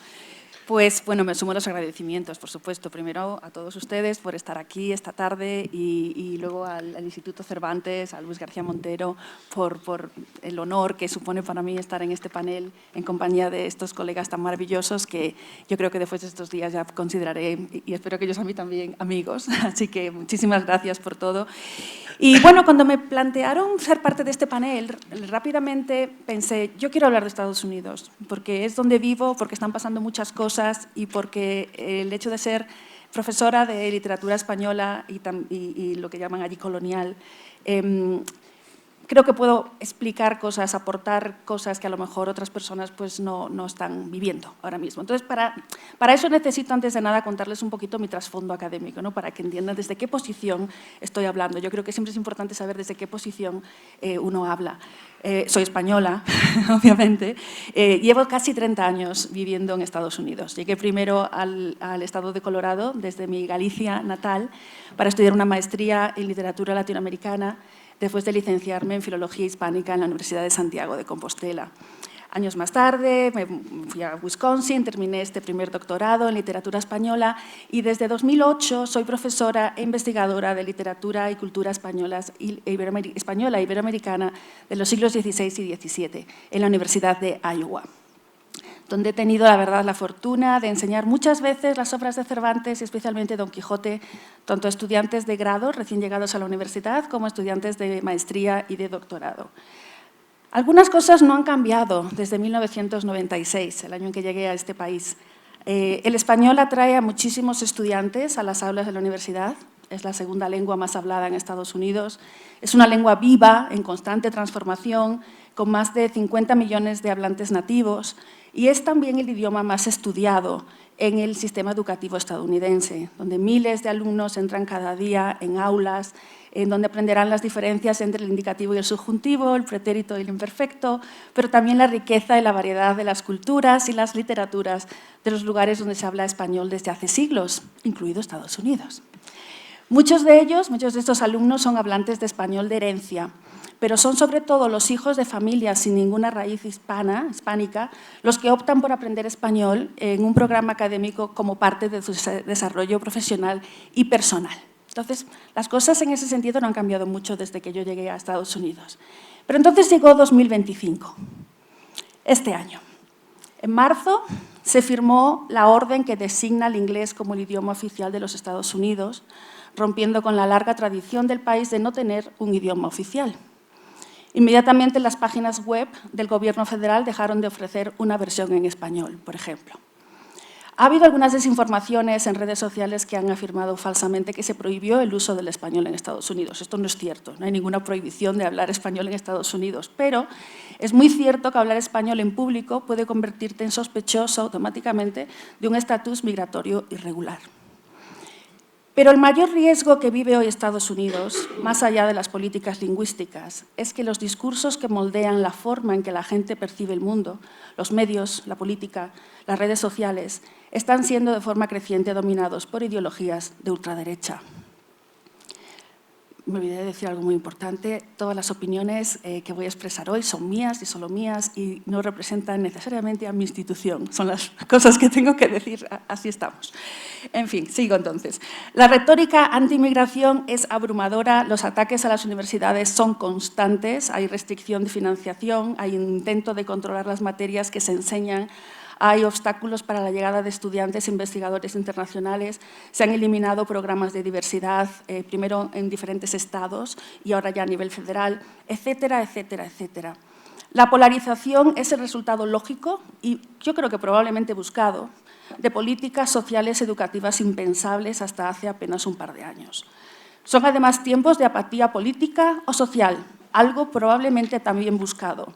Pues bueno, me sumo a los agradecimientos, por supuesto. Primero a todos ustedes por estar aquí esta tarde y luego al Instituto Cervantes, a Luis García Montero, por el honor que supone para mí estar en este panel en compañía de estos colegas tan maravillosos que yo creo que después de estos días ya consideraré, y espero que ellos a mí también, amigos. Así que muchísimas gracias por todo. Y bueno, cuando me plantearon ser parte de este panel, rápidamente pensé, yo quiero hablar de Estados Unidos, porque es donde vivo, porque están pasando muchas cosas y porque el hecho de ser profesora de literatura española y lo que llaman allí colonial, creo que puedo explicar cosas, aportar cosas que a lo mejor otras personas pues no están viviendo ahora mismo. Entonces, para eso necesito antes de nada contarles un poquito mi trasfondo académico, ¿no? Para que entiendan desde qué posición estoy hablando. Yo creo que siempre es importante saber desde qué posición uno habla. Soy española, obviamente. Llevo casi 30 años viviendo en Estados Unidos. Llegué primero al estado de Colorado, desde mi Galicia natal, para estudiar una maestría en literatura latinoamericana, después de licenciarme en Filología Hispánica en la Universidad de Santiago de Compostela. Años más tarde me fui a Wisconsin, terminé este primer doctorado en literatura española y desde 2008 soy profesora e investigadora de literatura y cultura española e iberoamericana de los siglos XVI y XVII en la Universidad de Iowa, donde he tenido, la verdad, la fortuna de enseñar muchas veces las obras de Cervantes, y especialmente Don Quijote, tanto a estudiantes de grado recién llegados a la universidad como a estudiantes de maestría y de doctorado. Algunas cosas no han cambiado desde 1996, el año en que llegué a este país. El español atrae a muchísimos estudiantes a las aulas de la universidad. Es la segunda lengua más hablada en Estados Unidos. Es una lengua viva, en constante transformación, con más de 50 millones de hablantes nativos, y es también el idioma más estudiado en el sistema educativo estadounidense, donde miles de alumnos entran cada día en aulas, en donde aprenderán las diferencias entre el indicativo y el subjuntivo, el pretérito y el imperfecto, pero también la riqueza y la variedad de las culturas y las literaturas de los lugares donde se habla español desde hace siglos, incluido Estados Unidos. Muchos de estos alumnos son hablantes de español de herencia, pero son sobre todo los hijos de familias sin ninguna raíz hispánica los que optan por aprender español en un programa académico como parte de su desarrollo profesional y personal. Entonces, las cosas en ese sentido no han cambiado mucho desde que yo llegué a Estados Unidos. Pero entonces llegó 2025, este año. En marzo se firmó la orden que designa el inglés como el idioma oficial de los Estados Unidos, rompiendo con la larga tradición del país de no tener un idioma oficial. Inmediatamente las páginas web del Gobierno federal dejaron de ofrecer una versión en español, por ejemplo. Ha habido algunas desinformaciones en redes sociales que han afirmado falsamente que se prohibió el uso del español en Estados Unidos. Esto no es cierto, no hay ninguna prohibición de hablar español en Estados Unidos, pero es muy cierto que hablar español en público puede convertirte en sospechoso automáticamente de un estatus migratorio irregular. Pero el mayor riesgo que vive hoy Estados Unidos, más allá de las políticas lingüísticas, es que los discursos que moldean la forma en que la gente percibe el mundo, los medios, la política, las redes sociales, están siendo de forma creciente dominados por ideologías de ultraderecha. Me olvidé de decir algo muy importante. Todas las opiniones que voy a expresar hoy son mías y solo mías y no representan necesariamente a mi institución. Son las cosas que tengo que decir, así estamos. En fin, sigo entonces. La retórica anti-inmigración es abrumadora, los ataques a las universidades son constantes, hay restricción de financiación, hay intento de controlar las materias que se enseñan, hay obstáculos para la llegada de estudiantes e investigadores internacionales, se han eliminado programas de diversidad, primero en diferentes estados y ahora ya a nivel federal, etcétera, etcétera, etcétera. La polarización es el resultado lógico y yo creo que probablemente buscado de políticas sociales educativas impensables hasta hace apenas un par de años. Son además tiempos de apatía política o social, algo probablemente también buscado,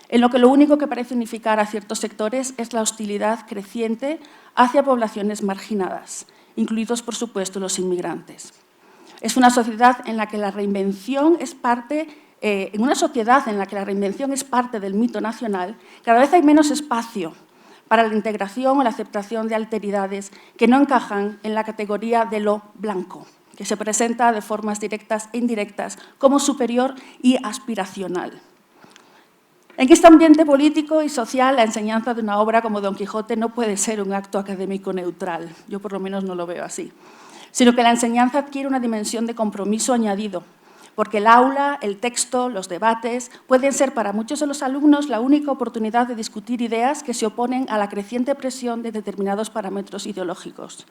en lo que lo único que parece unificar a ciertos sectores es la hostilidad creciente hacia poblaciones marginadas, incluidos, por supuesto, los inmigrantes. Es una sociedad en la que la reinvención es parte en una sociedad en la que la reinvención es parte del mito nacional, cada vez hay menos espacio para la integración o la aceptación de alteridades que no encajan en la categoría de lo blanco, que se presenta de formas directas e indirectas como superior y aspiracional. En este ambiente político y social, la enseñanza de una obra como Don Quijote no puede ser un acto académico neutral, yo por lo menos no lo veo así, sino que la enseñanza adquiere una dimensión de compromiso añadido, porque el aula, el texto, los debates pueden ser para muchos de los alumnos la única oportunidad de discutir ideas que se oponen a la creciente presión de determinados parámetros ideológicos.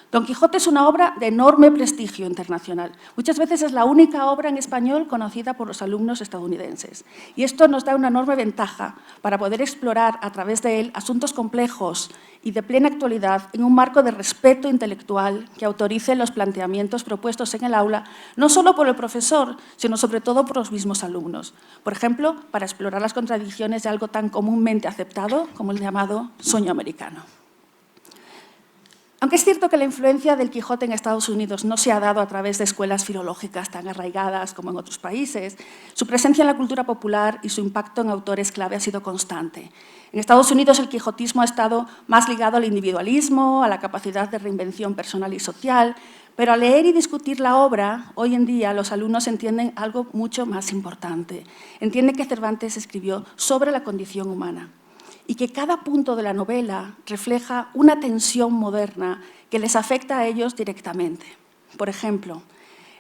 Don Quijote es una obra de enorme prestigio internacional. Muchas veces es la única obra en español conocida por los alumnos estadounidenses. Y esto nos da una enorme ventaja para poder explorar a través de él asuntos complejos y de plena actualidad en un marco de respeto intelectual que autorice los planteamientos propuestos en el aula, no solo por el profesor, sino sobre todo por los mismos alumnos. Por ejemplo, para explorar las contradicciones de algo tan comúnmente aceptado como el llamado sueño americano. Aunque es cierto que la influencia del Quijote en Estados Unidos no se ha dado a través de escuelas filológicas tan arraigadas como en otros países, su presencia en la cultura popular y su impacto en autores clave ha sido constante. En Estados Unidos el quijotismo ha estado más ligado al individualismo, a la capacidad de reinvención personal y social, pero al leer y discutir la obra, hoy en día los alumnos entienden algo mucho más importante. Entienden que Cervantes escribió sobre la condición humana y que cada punto de la novela refleja una tensión moderna que les afecta a ellos directamente. Por ejemplo,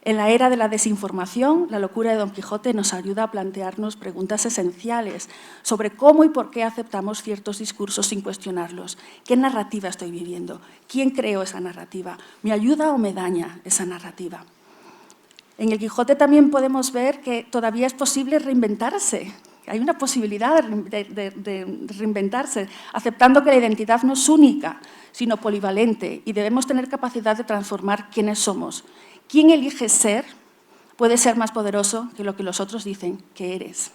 en la era de la desinformación, la locura de Don Quijote nos ayuda a plantearnos preguntas esenciales sobre cómo y por qué aceptamos ciertos discursos sin cuestionarlos. ¿Qué narrativa estoy viviendo? ¿Quién creó esa narrativa? ¿Me ayuda o me daña esa narrativa? En el Quijote también podemos ver que todavía es posible reinventarse. Hay una posibilidad de reinventarse, aceptando que la identidad no es única, sino polivalente, y debemos tener capacidad de transformar quiénes somos. Quien elige ser puede ser más poderoso que lo que los otros dicen que eres.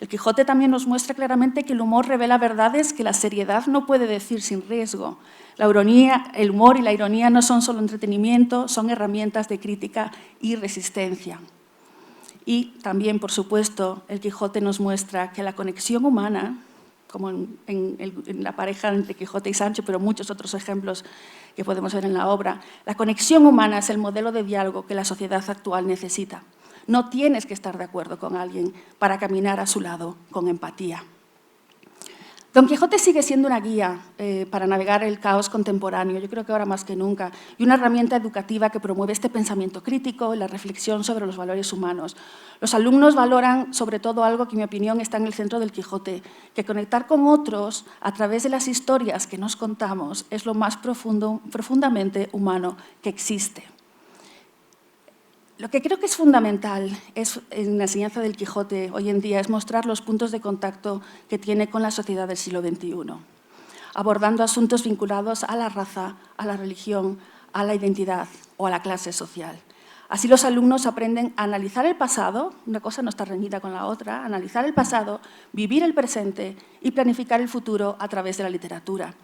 El Quijote también nos muestra claramente que el humor revela verdades que la seriedad no puede decir sin riesgo. La ironía, el humor y la ironía no son solo entretenimiento, son herramientas de crítica y resistencia. Y también, por supuesto, el Quijote nos muestra que la conexión humana, como en la pareja entre Quijote y Sancho, pero muchos otros ejemplos que podemos ver en la obra, la conexión humana es el modelo de diálogo que la sociedad actual necesita. No tienes que estar de acuerdo con alguien para caminar a su lado con empatía. Don Quijote sigue siendo una guía para navegar el caos contemporáneo, yo creo que ahora más que nunca, y una herramienta educativa que promueve este pensamiento crítico y la reflexión sobre los valores humanos. Los alumnos valoran sobre todo algo que, en mi opinión, está en el centro del Quijote, que conectar con otros a través de las historias que nos contamos es lo más profundamente humano que existe. Lo que creo que es fundamental en la enseñanza del Quijote hoy en día es mostrar los puntos de contacto que tiene con la sociedad del siglo XXI, abordando asuntos vinculados a la raza, a la religión, a la identidad o a la clase social. Así los alumnos aprenden a analizar el pasado, una cosa no está reñida con la otra, analizar el pasado, vivir el presente y planificar el futuro a través de la literatura.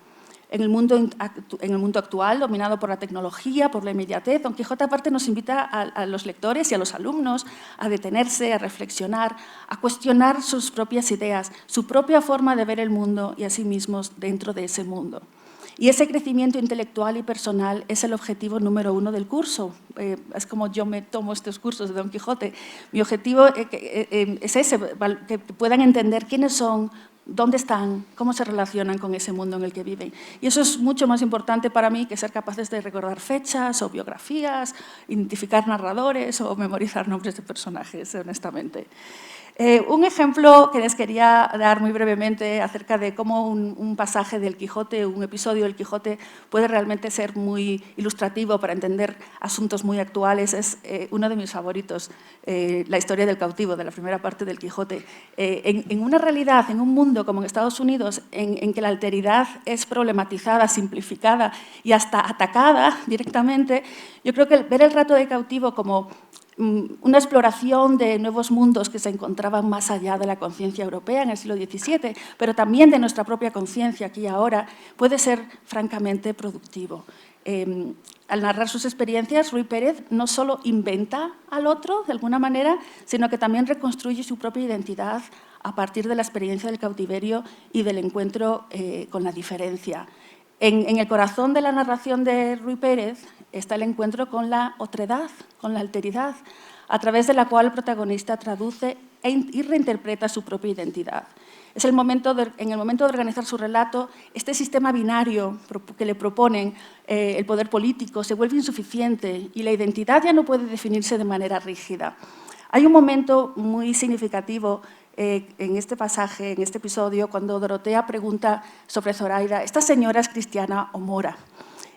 En el mundo actual, dominado por la tecnología, por la inmediatez, Don Quijote aparte nos invita a los lectores y a los alumnos a detenerse, a reflexionar, a cuestionar sus propias ideas, su propia forma de ver el mundo y a sí mismos dentro de ese mundo. Y ese crecimiento intelectual y personal es el objetivo número 1 del curso. Es como yo me tomo estos cursos de Don Quijote. Mi objetivo es ese, que puedan entender quiénes son, dónde están, cómo se relacionan con ese mundo en el que viven. Y eso es mucho más importante para mí que ser capaces de recordar fechas o biografías, identificar narradores o memorizar nombres de personajes, honestamente. Un ejemplo que les quería dar muy brevemente acerca de cómo un pasaje del Quijote, un episodio del Quijote puede realmente ser muy ilustrativo para entender asuntos muy actuales es uno de mis favoritos, la historia del cautivo, de la primera parte del Quijote. En una realidad, en un mundo como en Estados Unidos, en que la alteridad es problematizada, simplificada y hasta atacada directamente, yo creo que ver el relato del cautivo como una exploración de nuevos mundos que se encontraban más allá de la conciencia europea en el siglo XVII, pero también de nuestra propia conciencia aquí y ahora, puede ser francamente productivo. Al narrar sus experiencias, Ruy Pérez no solo inventa al otro, de alguna manera, sino que también reconstruye su propia identidad a partir de la experiencia del cautiverio y del encuentro con la diferencia. En el corazón de la narración de Ruy Pérez está el encuentro con la otredad, con la alteridad, a través de la cual el protagonista traduce y reinterpreta su propia identidad. Es en el momento de organizar su relato, este sistema binario que le proponen el poder político se vuelve insuficiente y la identidad ya no puede definirse de manera rígida. Hay un momento muy significativo en este pasaje, en este episodio, cuando Dorotea pregunta sobre Zoraida, ¿esta señora es cristiana o mora?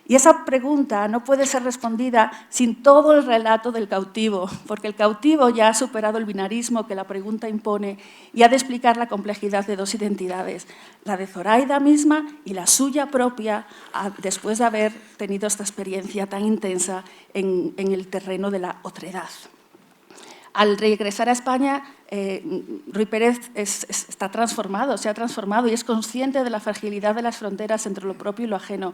Y esa pregunta no puede ser respondida sin todo el relato del cautivo, porque el cautivo ya ha superado el binarismo que la pregunta impone y ha de explicar la complejidad de dos identidades, la de Zoraida misma y la suya propia, después de haber tenido esta experiencia tan intensa en el terreno de la otredad. Al regresar a España, Ruy Pérez está transformado, se ha transformado y es consciente de la fragilidad de las fronteras entre lo propio y lo ajeno.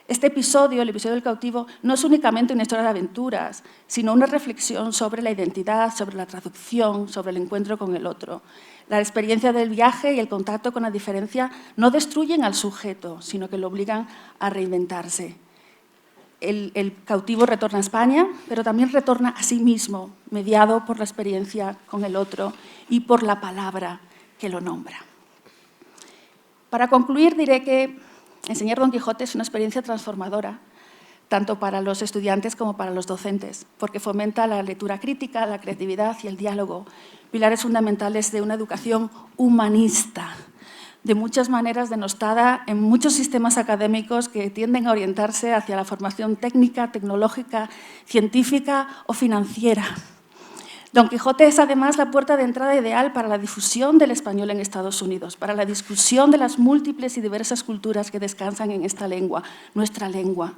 Este episodio, el episodio del cautivo, no es únicamente una historia de aventuras, sino una reflexión sobre la identidad, sobre la traducción, sobre el encuentro con el otro. La experiencia del viaje y el contacto con la diferencia no destruyen al sujeto, sino que lo obligan a reinventarse. El cautivo retorna a España, pero también retorna a sí mismo, mediado por la experiencia con el otro y por la palabra que lo nombra. Para concluir, diré que enseñar Don Quijote es una experiencia transformadora, tanto para los estudiantes como para los docentes, porque fomenta la lectura crítica, la creatividad y el diálogo, pilares fundamentales de una educación humanista, de muchas maneras denostada en muchos sistemas académicos que tienden a orientarse hacia la formación técnica, tecnológica, científica o financiera. Don Quijote es además la puerta de entrada ideal para la difusión del español en Estados Unidos, para la discusión de las múltiples y diversas culturas que descansan en esta lengua, nuestra lengua.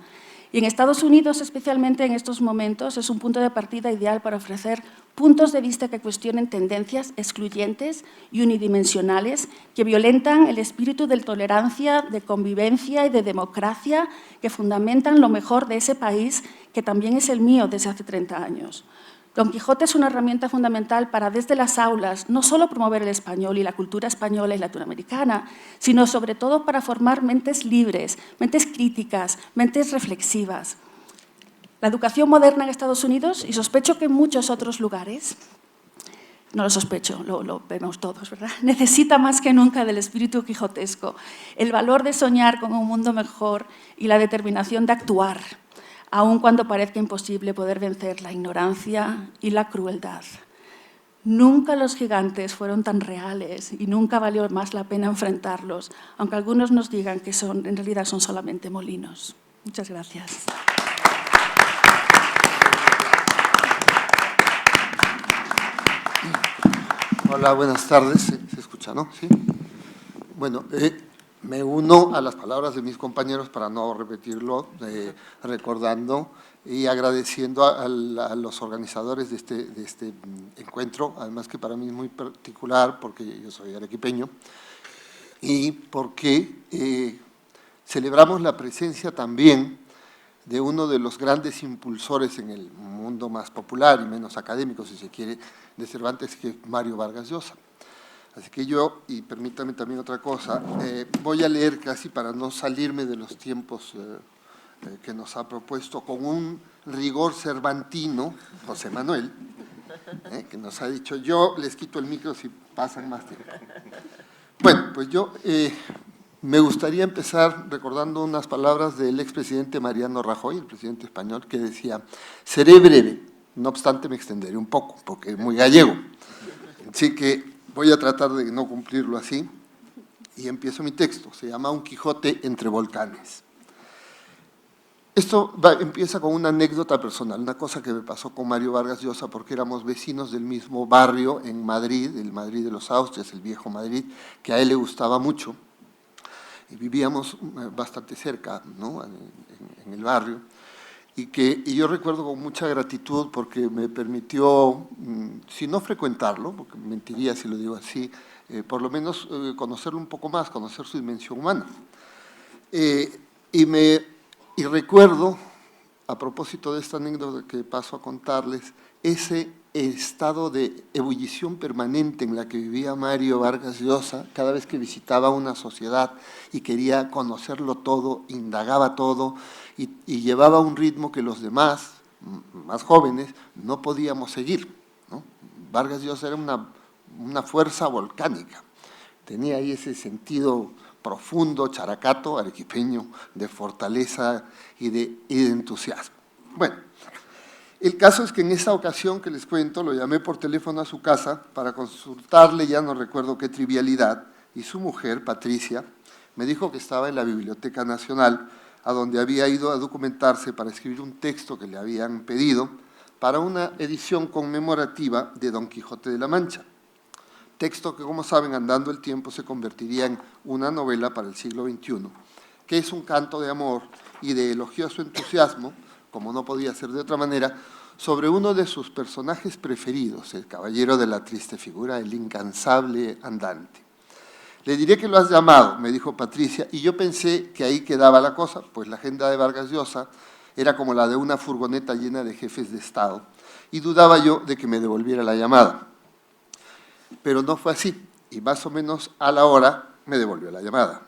Y en Estados Unidos, especialmente en estos momentos, es un punto de partida ideal para ofrecer puntos de vista que cuestionen tendencias excluyentes y unidimensionales que violentan el espíritu de tolerancia, de convivencia y de democracia que fundamentan lo mejor de ese país que también es el mío desde hace 30 años. Don Quijote es una herramienta fundamental para, desde las aulas, no solo promover el español y la cultura española y latinoamericana, sino sobre todo para formar mentes libres, mentes críticas, mentes reflexivas. La educación moderna en Estados Unidos, y sospecho que en muchos otros lugares, no lo sospecho, lo vemos todos, ¿verdad?, necesita más que nunca del espíritu quijotesco, el valor de soñar con un mundo mejor y la determinación de actuar, aun cuando parezca imposible poder vencer la ignorancia y la crueldad. Nunca los gigantes fueron tan reales y nunca valió más la pena enfrentarlos, aunque algunos nos digan que en realidad son solamente molinos. Muchas gracias. Hola, buenas tardes. ¿Se escucha, no? Sí. Bueno, me uno a las palabras de mis compañeros para no repetirlo, recordando y agradeciendo a los organizadores de este encuentro, además que para mí es muy particular porque yo soy arequipeño y porque celebramos la presencia también de uno de los grandes impulsores en el mundo más popular y menos académico, si se quiere, de Cervantes, que es Mario Vargas Llosa. Así que yo, y permítame también otra cosa, voy a leer casi para no salirme de los tiempos que nos ha propuesto, con un rigor cervantino, José Manuel, que nos ha dicho, yo les quito el micro si pasan más tiempo. Bueno, pues yo me gustaría empezar recordando unas palabras del expresidente Mariano Rajoy, el presidente español, que decía, seré breve, no obstante me extenderé un poco, porque es muy gallego. Así que voy a tratar de no cumplirlo así y empiezo mi texto. Se llama Un Quijote entre volcanes. Esto empieza con una anécdota personal, una cosa que me pasó con Mario Vargas Llosa, porque éramos vecinos del mismo barrio en Madrid, el Madrid de los Austrias, el viejo Madrid, que a él le gustaba mucho, y vivíamos bastante cerca, ¿no?, en el barrio, y yo recuerdo con mucha gratitud porque me permitió, si no frecuentarlo, porque mentiría si lo digo así, por lo menos conocerlo un poco más, conocer su dimensión humana. Y recuerdo, a propósito de esta anécdota que paso a contarles, ese estado de ebullición permanente en la que vivía Mario Vargas Llosa cada vez que visitaba una sociedad y quería conocerlo todo, indagaba todo y llevaba un ritmo que los demás, más jóvenes, no podíamos seguir, ¿no? Vargas Llosa era una fuerza volcánica, tenía ahí ese sentido profundo, characato, arequipeño, de fortaleza y de entusiasmo. Bueno, el caso es que en esta ocasión que les cuento, lo llamé por teléfono a su casa para consultarle, ya no recuerdo qué trivialidad, y su mujer, Patricia, me dijo que estaba en la Biblioteca Nacional, a donde había ido a documentarse para escribir un texto que le habían pedido para una edición conmemorativa de Don Quijote de la Mancha. Texto que, como saben, andando el tiempo se convertiría en una novela para el siglo XXI, que es un canto de amor y de elogioso entusiasmo, como no podía ser de otra manera, sobre uno de sus personajes preferidos, el caballero de la triste figura, el incansable andante. Le diré que lo has llamado, me dijo Patricia, y yo pensé que ahí quedaba la cosa, pues la agenda de Vargas Llosa era como la de una furgoneta llena de jefes de Estado, y dudaba yo de que me devolviera la llamada. Pero no fue así, y más o menos a la hora me devolvió la llamada.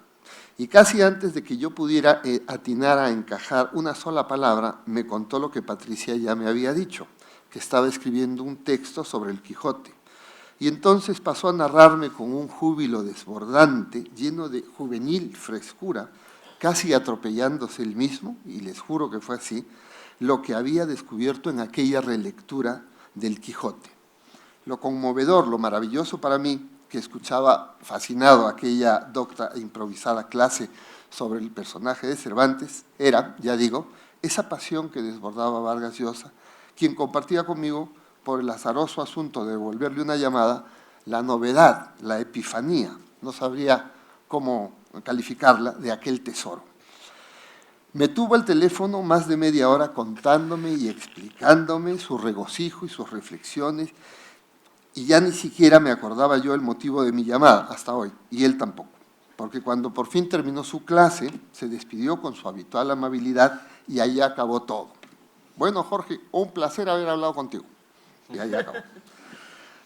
Y casi antes de que yo pudiera atinar a encajar una sola palabra, me contó lo que Patricia ya me había dicho, que estaba escribiendo un texto sobre el Quijote. Y entonces pasó a narrarme con un júbilo desbordante, lleno de juvenil frescura, casi atropellándose él mismo, y les juro que fue así, lo que había descubierto en aquella relectura del Quijote. Lo conmovedor, lo maravilloso para mí, que escuchaba fascinado aquella docta e improvisada clase sobre el personaje de Cervantes, era, ya digo, esa pasión que desbordaba Vargas Llosa, quien compartía conmigo, por el azaroso asunto de devolverle una llamada, la novedad, la epifanía, no sabría cómo calificarla, de aquel tesoro. Me tuvo al teléfono más de media hora contándome y explicándome su regocijo y sus reflexiones, y ya ni siquiera me acordaba yo el motivo de mi llamada hasta hoy, y él tampoco, porque cuando por fin terminó su clase, se despidió con su habitual amabilidad y ahí acabó todo. Bueno, Jorge, un placer haber hablado contigo. Y ahí acabó.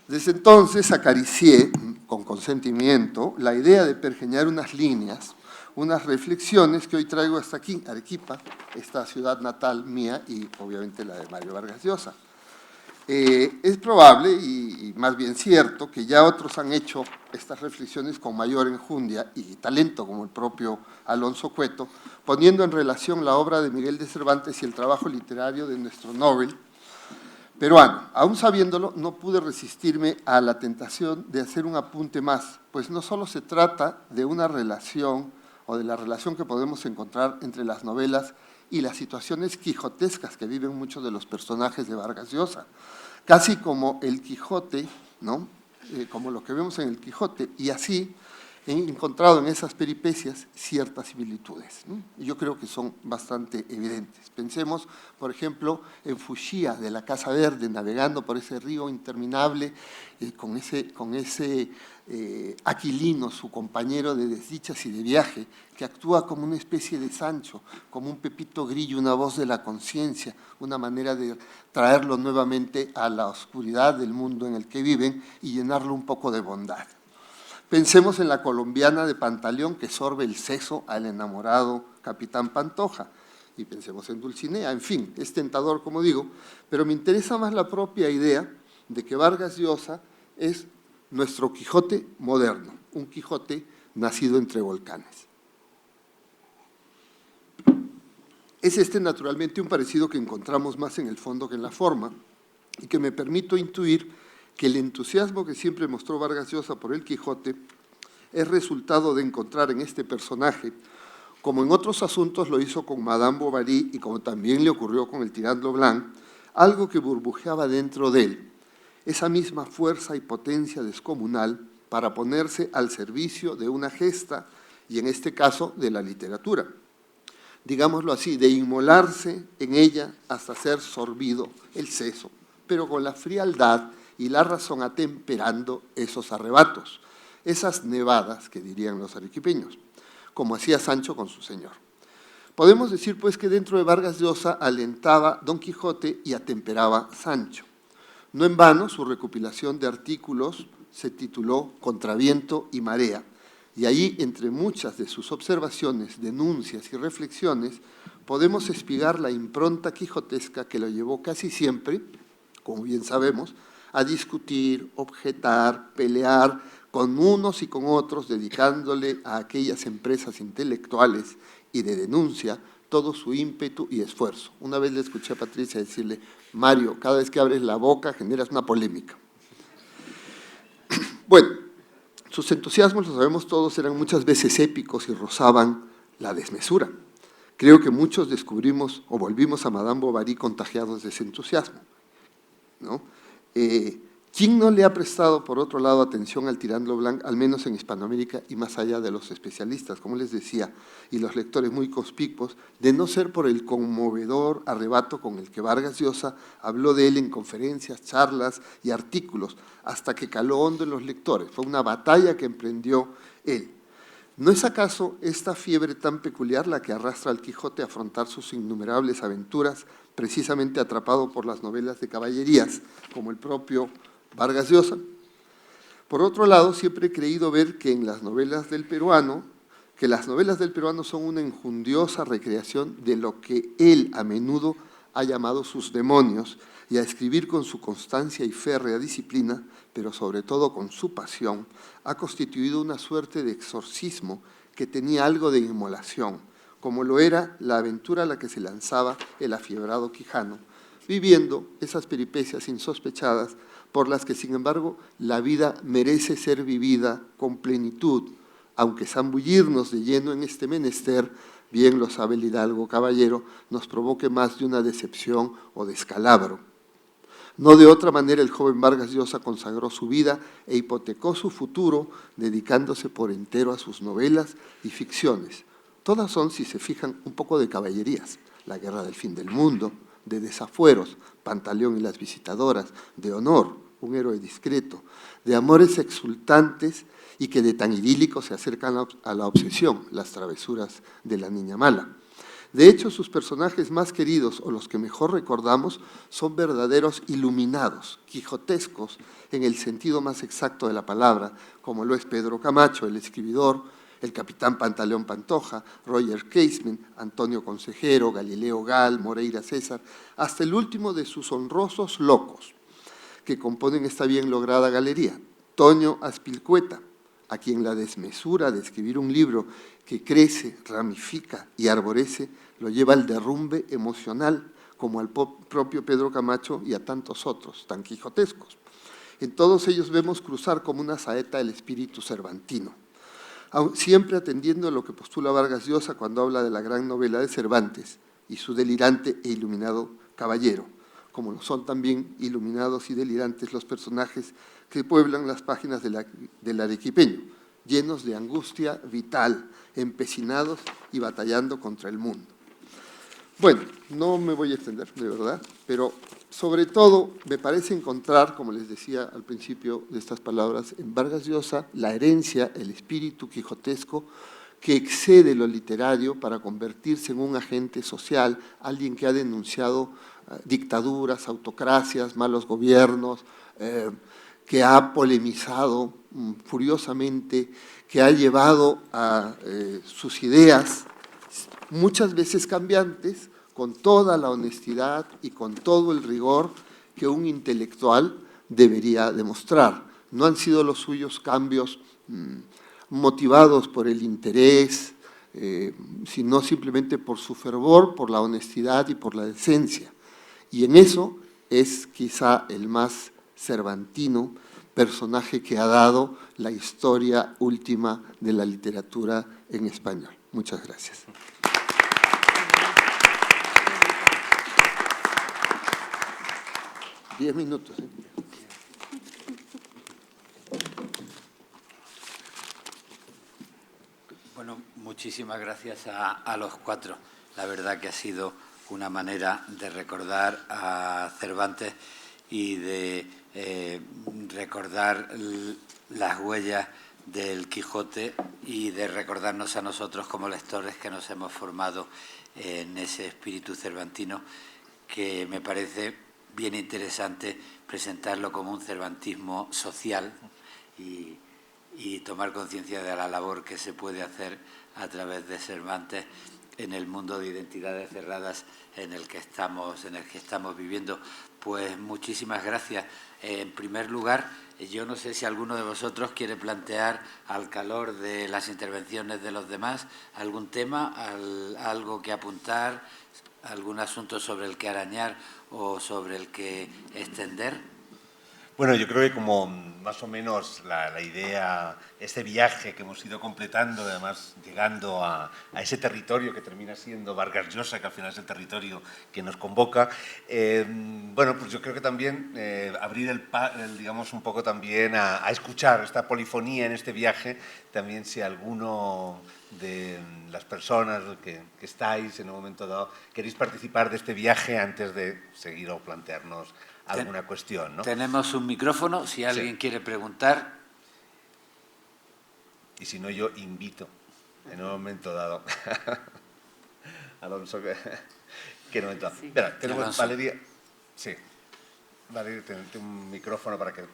Desde entonces acaricié, con consentimiento, la idea de pergeñar unas líneas, unas reflexiones que hoy traigo hasta aquí, Arequipa, esta ciudad natal mía y obviamente la de Mario Vargas Llosa. Es probable, y más bien cierto, que ya otros han hecho estas reflexiones con mayor enjundia y talento, como el propio Alonso Cueto, poniendo en relación la obra de Miguel de Cervantes y el trabajo literario de nuestro Nobel peruano. Aún sabiéndolo, no pude resistirme a la tentación de hacer un apunte más, pues no solo se trata de una relación o de la relación que podemos encontrar entre las novelas y las situaciones quijotescas que viven muchos de los personajes de Vargas Llosa, casi como el Quijote, ¿no? Como lo que vemos en el Quijote, y así he encontrado en esas peripecias ciertas similitudes, ¿no? Y yo creo que son bastante evidentes. Pensemos, por ejemplo, en Fushia de la Casa Verde, navegando por ese río interminable, con ese Aquilino, su compañero de desdichas y de viaje, que actúa como una especie de Sancho, como un Pepito Grillo, una voz de la conciencia, una manera de traerlo nuevamente a la oscuridad del mundo en el que viven y llenarlo un poco de bondad. Pensemos en la colombiana de Pantaleón que sorbe el seso al enamorado capitán Pantoja, y pensemos en Dulcinea. En fin, es tentador, como digo, pero me interesa más la propia idea de que Vargas Llosa es nuestro Quijote moderno, un Quijote nacido entre volcanes. Es naturalmente un parecido que encontramos más en el fondo que en la forma y que me permito intuir que el entusiasmo que siempre mostró Vargas Llosa por el Quijote es resultado de encontrar en este personaje, como en otros asuntos lo hizo con Madame Bovary y como también le ocurrió con el Tirant Blanc, algo que burbujeaba dentro de él, esa misma fuerza y potencia descomunal para ponerse al servicio de una gesta, y en este caso de la literatura. Digámoslo así, de inmolarse en ella hasta ser sorbido el seso, pero con la frialdad y la razón atemperando esos arrebatos, esas nevadas que dirían los arequipeños, como hacía Sancho con su señor. Podemos decir pues que dentro de Vargas Llosa alentaba Don Quijote y atemperaba Sancho. No en vano su recopilación de artículos se tituló Contra viento y marea, y ahí, entre muchas de sus observaciones, denuncias y reflexiones, podemos espigar la impronta quijotesca que lo llevó casi siempre, como bien sabemos, a discutir, objetar, pelear con unos y con otros, dedicándole a aquellas empresas intelectuales y de denuncia todo su ímpetu y esfuerzo. Una vez le escuché a Patricia decirle, Mario, cada vez que abres la boca generas una polémica. Bueno, sus entusiasmos, lo sabemos todos, eran muchas veces épicos y rozaban la desmesura. Creo que muchos descubrimos o volvimos a Madame Bovary contagiados de ese entusiasmo, ¿no? ¿Quién no le ha prestado, por otro lado, atención al Tirant Blanc, al menos en Hispanoamérica y más allá de los especialistas, como les decía, y los lectores muy conspicuos, de no ser por el conmovedor arrebato con el que Vargas Llosa habló de él en conferencias, charlas y artículos, hasta que caló hondo en los lectores? Fue una batalla que emprendió él. ¿No es acaso esta fiebre tan peculiar la que arrastra al Quijote a afrontar sus innumerables aventuras, precisamente atrapado por las novelas de caballerías, como el propio Vargas Llosa? Por otro lado, siempre he creído ver que las novelas del peruano son una enjundiosa recreación de lo que él a menudo ha llamado sus demonios, y a escribir con su constancia y férrea disciplina, pero sobre todo con su pasión, ha constituido una suerte de exorcismo que tenía algo de inmolación, como lo era la aventura a la que se lanzaba el afiebrado Quijano, viviendo esas peripecias insospechadas por las que, sin embargo, la vida merece ser vivida con plenitud, aunque zambullirnos de lleno en este menester, bien lo sabe el hidalgo caballero, nos provoque más de una decepción o descalabro. No de otra manera el joven Vargas Llosa consagró su vida e hipotecó su futuro dedicándose por entero a sus novelas y ficciones. Todas son, si se fijan, un poco de caballerías: La guerra del fin del mundo, de desafueros, Pantaleón y las visitadoras, de honor, Un héroe discreto, de amores exultantes y que de tan idílicos se acercan a la obsesión, Las travesuras de la niña mala. De hecho, sus personajes más queridos, o los que mejor recordamos, son verdaderos iluminados, quijotescos, en el sentido más exacto de la palabra, como lo es Pedro Camacho, el escribidor, el capitán Pantaleón Pantoja, Roger Casement, Antonio Consejero, Galileo Gal, Moreira César, hasta el último de sus honrosos locos, que componen esta bien lograda galería, Toño Azpilcueta, a quien la desmesura de escribir un libro que crece, ramifica y arborece lo lleva al derrumbe emocional, como al propio Pedro Camacho y a tantos otros tan quijotescos. En todos ellos vemos cruzar como una saeta el espíritu cervantino, siempre atendiendo a lo que postula Vargas Llosa cuando habla de la gran novela de Cervantes y su delirante e iluminado caballero, como lo son también iluminados y delirantes los personajes que pueblan las páginas del arequipeño, llenos de angustia vital, empecinados y batallando contra el mundo. Bueno, no me voy a extender, de verdad, pero sobre todo me parece encontrar, como les decía al principio de estas palabras, en Vargas Llosa la herencia, el espíritu quijotesco que excede lo literario para convertirse en un agente social, alguien que ha denunciado dictaduras, autocracias, malos gobiernos, que ha polemizado furiosamente, que ha llevado a sus ideas, muchas veces cambiantes, con toda la honestidad y con todo el rigor que un intelectual debería demostrar. No han sido los suyos cambios motivados por el interés, sino simplemente por su fervor, por la honestidad y por la decencia. Y en eso es quizá el más cervantino, personaje que ha dado la historia última de la literatura en español. Muchas gracias. Diez minutos. Bueno, muchísimas gracias a los cuatro. La verdad que ha sido una manera de recordar a Cervantes y de recordar las huellas del Quijote y de recordarnos a nosotros como lectores que nos hemos formado en ese espíritu cervantino, que me parece bien interesante presentarlo como un cervantismo social y tomar conciencia de la labor que se puede hacer a través de Cervantes en el mundo de identidades cerradas en el que estamos viviendo. Pues muchísimas gracias. En primer lugar, yo no sé si alguno de vosotros quiere plantear, al calor de las intervenciones de los demás, algún tema, algo que apuntar, algún asunto sobre el que arañar o sobre el que extender. Bueno, yo creo que como más o menos la idea, este viaje que hemos ido completando, además llegando a ese territorio que termina siendo Vargas Llosa, que al final es el territorio que nos convoca, bueno, pues yo creo que también abrir digamos, un poco también a escuchar esta polifonía en este viaje, también si alguno de las personas que estáis en un momento dado queréis participar de este viaje antes de seguir o plantearnos alguna cuestión, ¿no? Tenemos un micrófono, si alguien quiere preguntar. Y si no, yo invito en un momento dado Alonso, que no entra. Sí. Mira, tenemos Alonso. Valeria. Sí. Valeria, tiene un micrófono para que...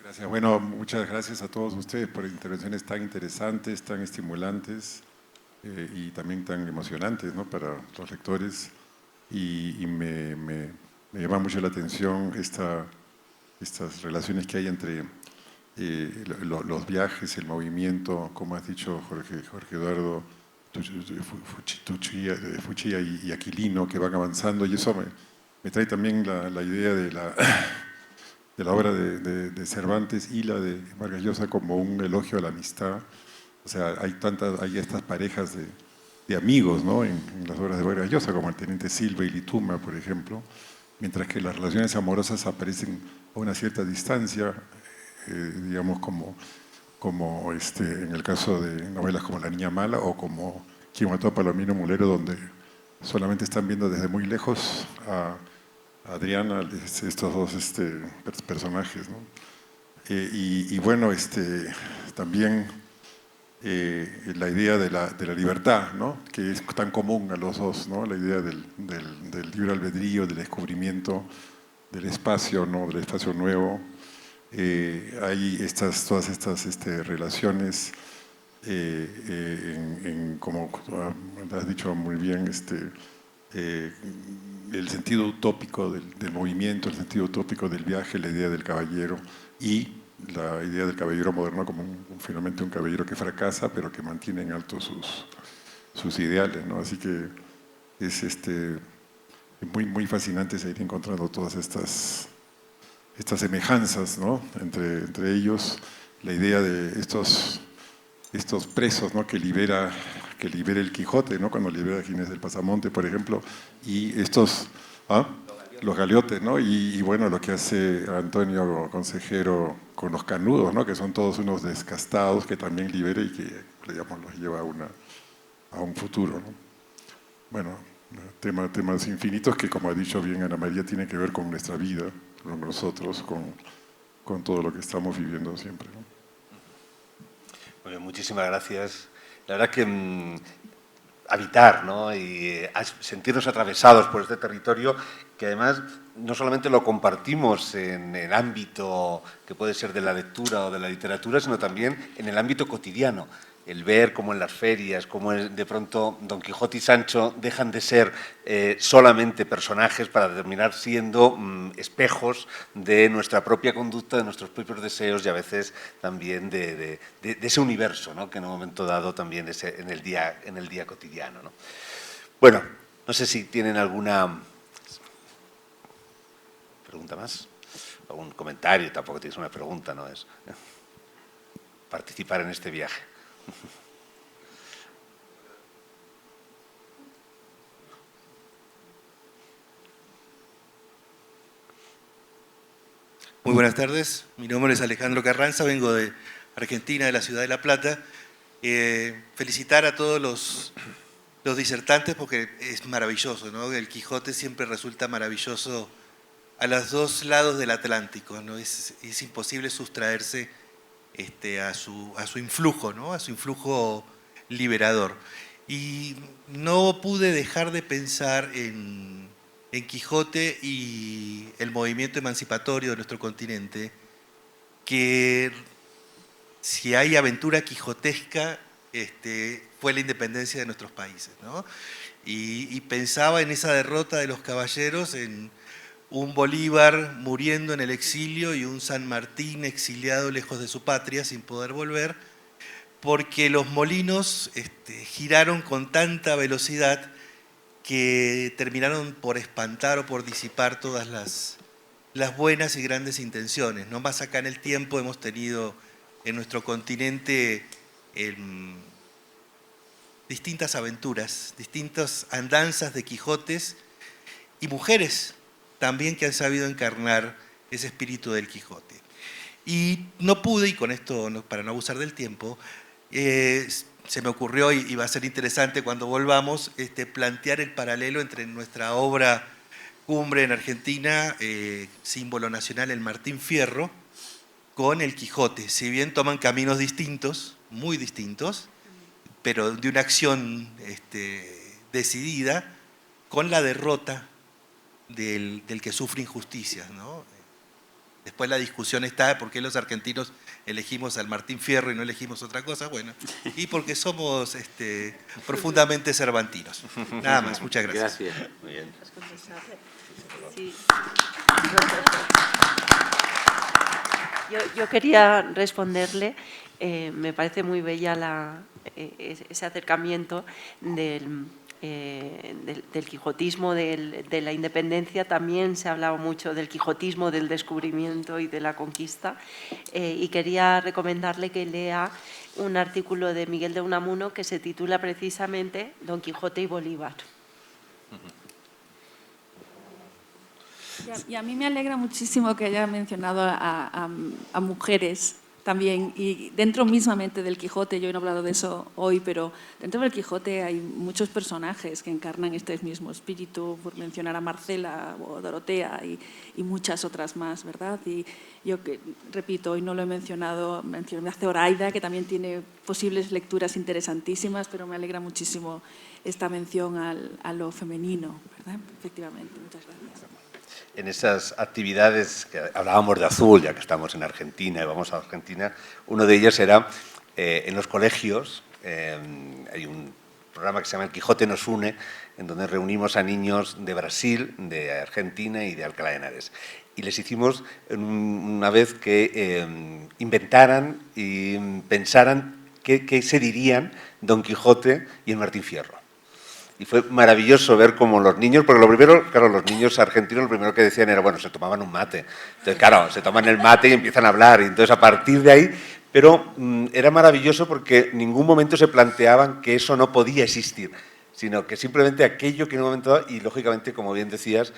Gracias. Bueno, muchas gracias a todos ustedes por intervenciones tan interesantes, tan estimulantes y también tan emocionantes, ¿no?, para los lectores. Y me llama mucho la atención estas relaciones que hay entre los viajes, el movimiento, como has dicho Jorge Eduardo, Fuchilla y Aquilino, que van avanzando, y eso me trae también la idea de la obra de Cervantes y la de Vargas Llosa como un elogio a la amistad. O sea, hay estas parejas de amigos, ¿no?, en las obras de Vargas Llosa, como el teniente Silva y Lituma, por ejemplo, mientras que las relaciones amorosas aparecen a una cierta distancia, digamos como en el caso de novelas como La niña mala o como Quien mató a Palomino Mulero, donde solamente están viendo desde muy lejos a Adriana, estos dos personajes, ¿no? Y bueno, también la idea de la libertad, ¿no?, que es tan común a los dos, ¿no?, la idea del libre albedrío, del descubrimiento del espacio, ¿no?, del espacio nuevo. Hay todas estas relaciones, como has dicho muy bien, el sentido utópico del movimiento, el sentido utópico del viaje, la idea del caballero y la idea del caballero moderno como finalmente un caballero que fracasa pero que mantiene en alto sus ideales, ¿no? Así que es muy fascinante seguir encontrando todas estas semejanzas, ¿no?, entre ellos, la idea de estos presos, ¿no?, que libera el Quijote, ¿no?, cuando libera a Ginés del Pasamonte, por ejemplo, y los galeotes, ¿no? Y bueno, lo que hace Antonio Consejero con los canudos, ¿no?, que son todos unos descastados que también libera y que, digamos, los lleva a un futuro, ¿no? Bueno, temas infinitos que, como ha dicho bien Ana María, tienen que ver con nuestra vida, con nosotros, con todo lo que estamos viviendo siempre, ¿no? Muy bien, muchísimas gracias. La verdad que habitar, ¿no?, y sentirnos atravesados por este territorio, que además no solamente lo compartimos en el ámbito que puede ser de la lectura o de la literatura, sino también en el ámbito cotidiano. El ver cómo en las ferias, cómo de pronto Don Quijote y Sancho dejan de ser solamente personajes para terminar siendo espejos de nuestra propia conducta, de nuestros propios deseos y a veces también de ese universo, ¿no?, que en un momento dado también es en el día cotidiano, ¿no? Bueno, no sé si tienen alguna pregunta más, algún comentario, tampoco tienes una pregunta, ¿no? Es participar en este viaje. Muy buenas tardes, mi nombre es Alejandro Carranza, vengo de Argentina, de la ciudad de La Plata. Felicitar a todos los disertantes porque es maravilloso, ¿no? El Quijote siempre resulta maravilloso a los dos lados del Atlántico, ¿no? Es imposible sustraerse a su influjo, ¿no? A su influjo liberador. Y no pude dejar de pensar en Quijote y el movimiento emancipatorio de nuestro continente, que si hay aventura quijotesca, fue la independencia de nuestros países, ¿no? Y pensaba en esa derrota de los caballeros, en un Bolívar muriendo en el exilio y un San Martín exiliado lejos de su patria sin poder volver, porque los molinos giraron con tanta velocidad que terminaron por espantar o por disipar todas las buenas y grandes intenciones, ¿no? Más acá en el tiempo hemos tenido en nuestro continente distintas aventuras, distintas andanzas de Quijotes y mujeres también que han sabido encarnar ese espíritu del Quijote. Y no pude, y con esto, para no abusar del tiempo, se me ocurrió, y va a ser interesante cuando volvamos, plantear el paralelo entre nuestra obra cumbre en Argentina, símbolo nacional, el Martín Fierro, con el Quijote. Si bien toman caminos distintos, muy distintos, pero de una acción decidida, con la derrota del que sufre injusticias, ¿no? Después la discusión está de por qué los argentinos elegimos al Martín Fierro y no elegimos otra cosa. Bueno, y porque somos profundamente cervantinos. Nada más, muchas gracias. Gracias. Muy bien. Sí. Yo quería responderle, me parece muy bella ese acercamiento del quijotismo, de la independencia. También se ha hablado mucho del quijotismo, del descubrimiento y de la conquista, y quería recomendarle que lea un artículo de Miguel de Unamuno que se titula precisamente Don Quijote y Bolívar. Y a mí me alegra muchísimo que haya mencionado a mujeres también, y dentro mismamente del Quijote. Yo no he hablado de eso hoy, pero dentro del Quijote hay muchos personajes que encarnan este mismo espíritu, por mencionar a Marcela o Dorotea y muchas otras más, ¿verdad? Y yo, repito, hoy no lo he mencionado, me hace Zoraida, que también tiene posibles lecturas interesantísimas, pero me alegra muchísimo esta mención a lo femenino, ¿verdad? Efectivamente, muchas gracias. En esas actividades que hablábamos de azul, ya que estamos en Argentina y vamos a Argentina, uno de ellos era en los colegios. Hay un programa que se llama El Quijote nos une, en donde reunimos a niños de Brasil, de Argentina y de Alcalá de Henares. Y les hicimos una vez que inventaran y pensaran qué se dirían Don Quijote y el Martín Fierro. Y fue maravilloso ver cómo los niños, porque lo primero, claro, los niños argentinos lo primero que decían era, bueno, se tomaban un mate. Entonces, claro, se toman el mate y empiezan a hablar. Y entonces, a partir de ahí, pero era maravilloso porque en ningún momento se planteaban que eso no podía existir, sino que simplemente aquello que en un momento dado, y lógicamente, como bien decías,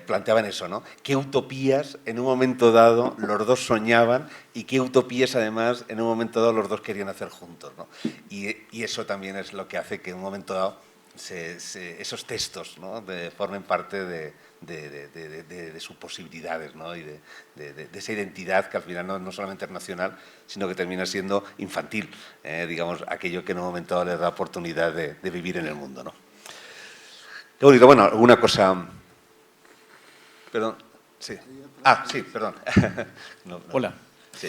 planteaban eso, ¿no? ¿Qué utopías en un momento dado los dos soñaban y qué utopías además en un momento dado los dos querían hacer juntos, ¿no? Y eso también es lo que hace que en un momento dado esos textos, ¿no? Formen parte de sus posibilidades, ¿no? Y de esa identidad que al final no solamente es nacional, sino que termina siendo infantil, digamos, aquello que en un momento dado les da oportunidad de vivir en el mundo, ¿no? Qué bonito. Bueno, alguna cosa... Perdón, sí. Ah, sí, perdón. No. Hola.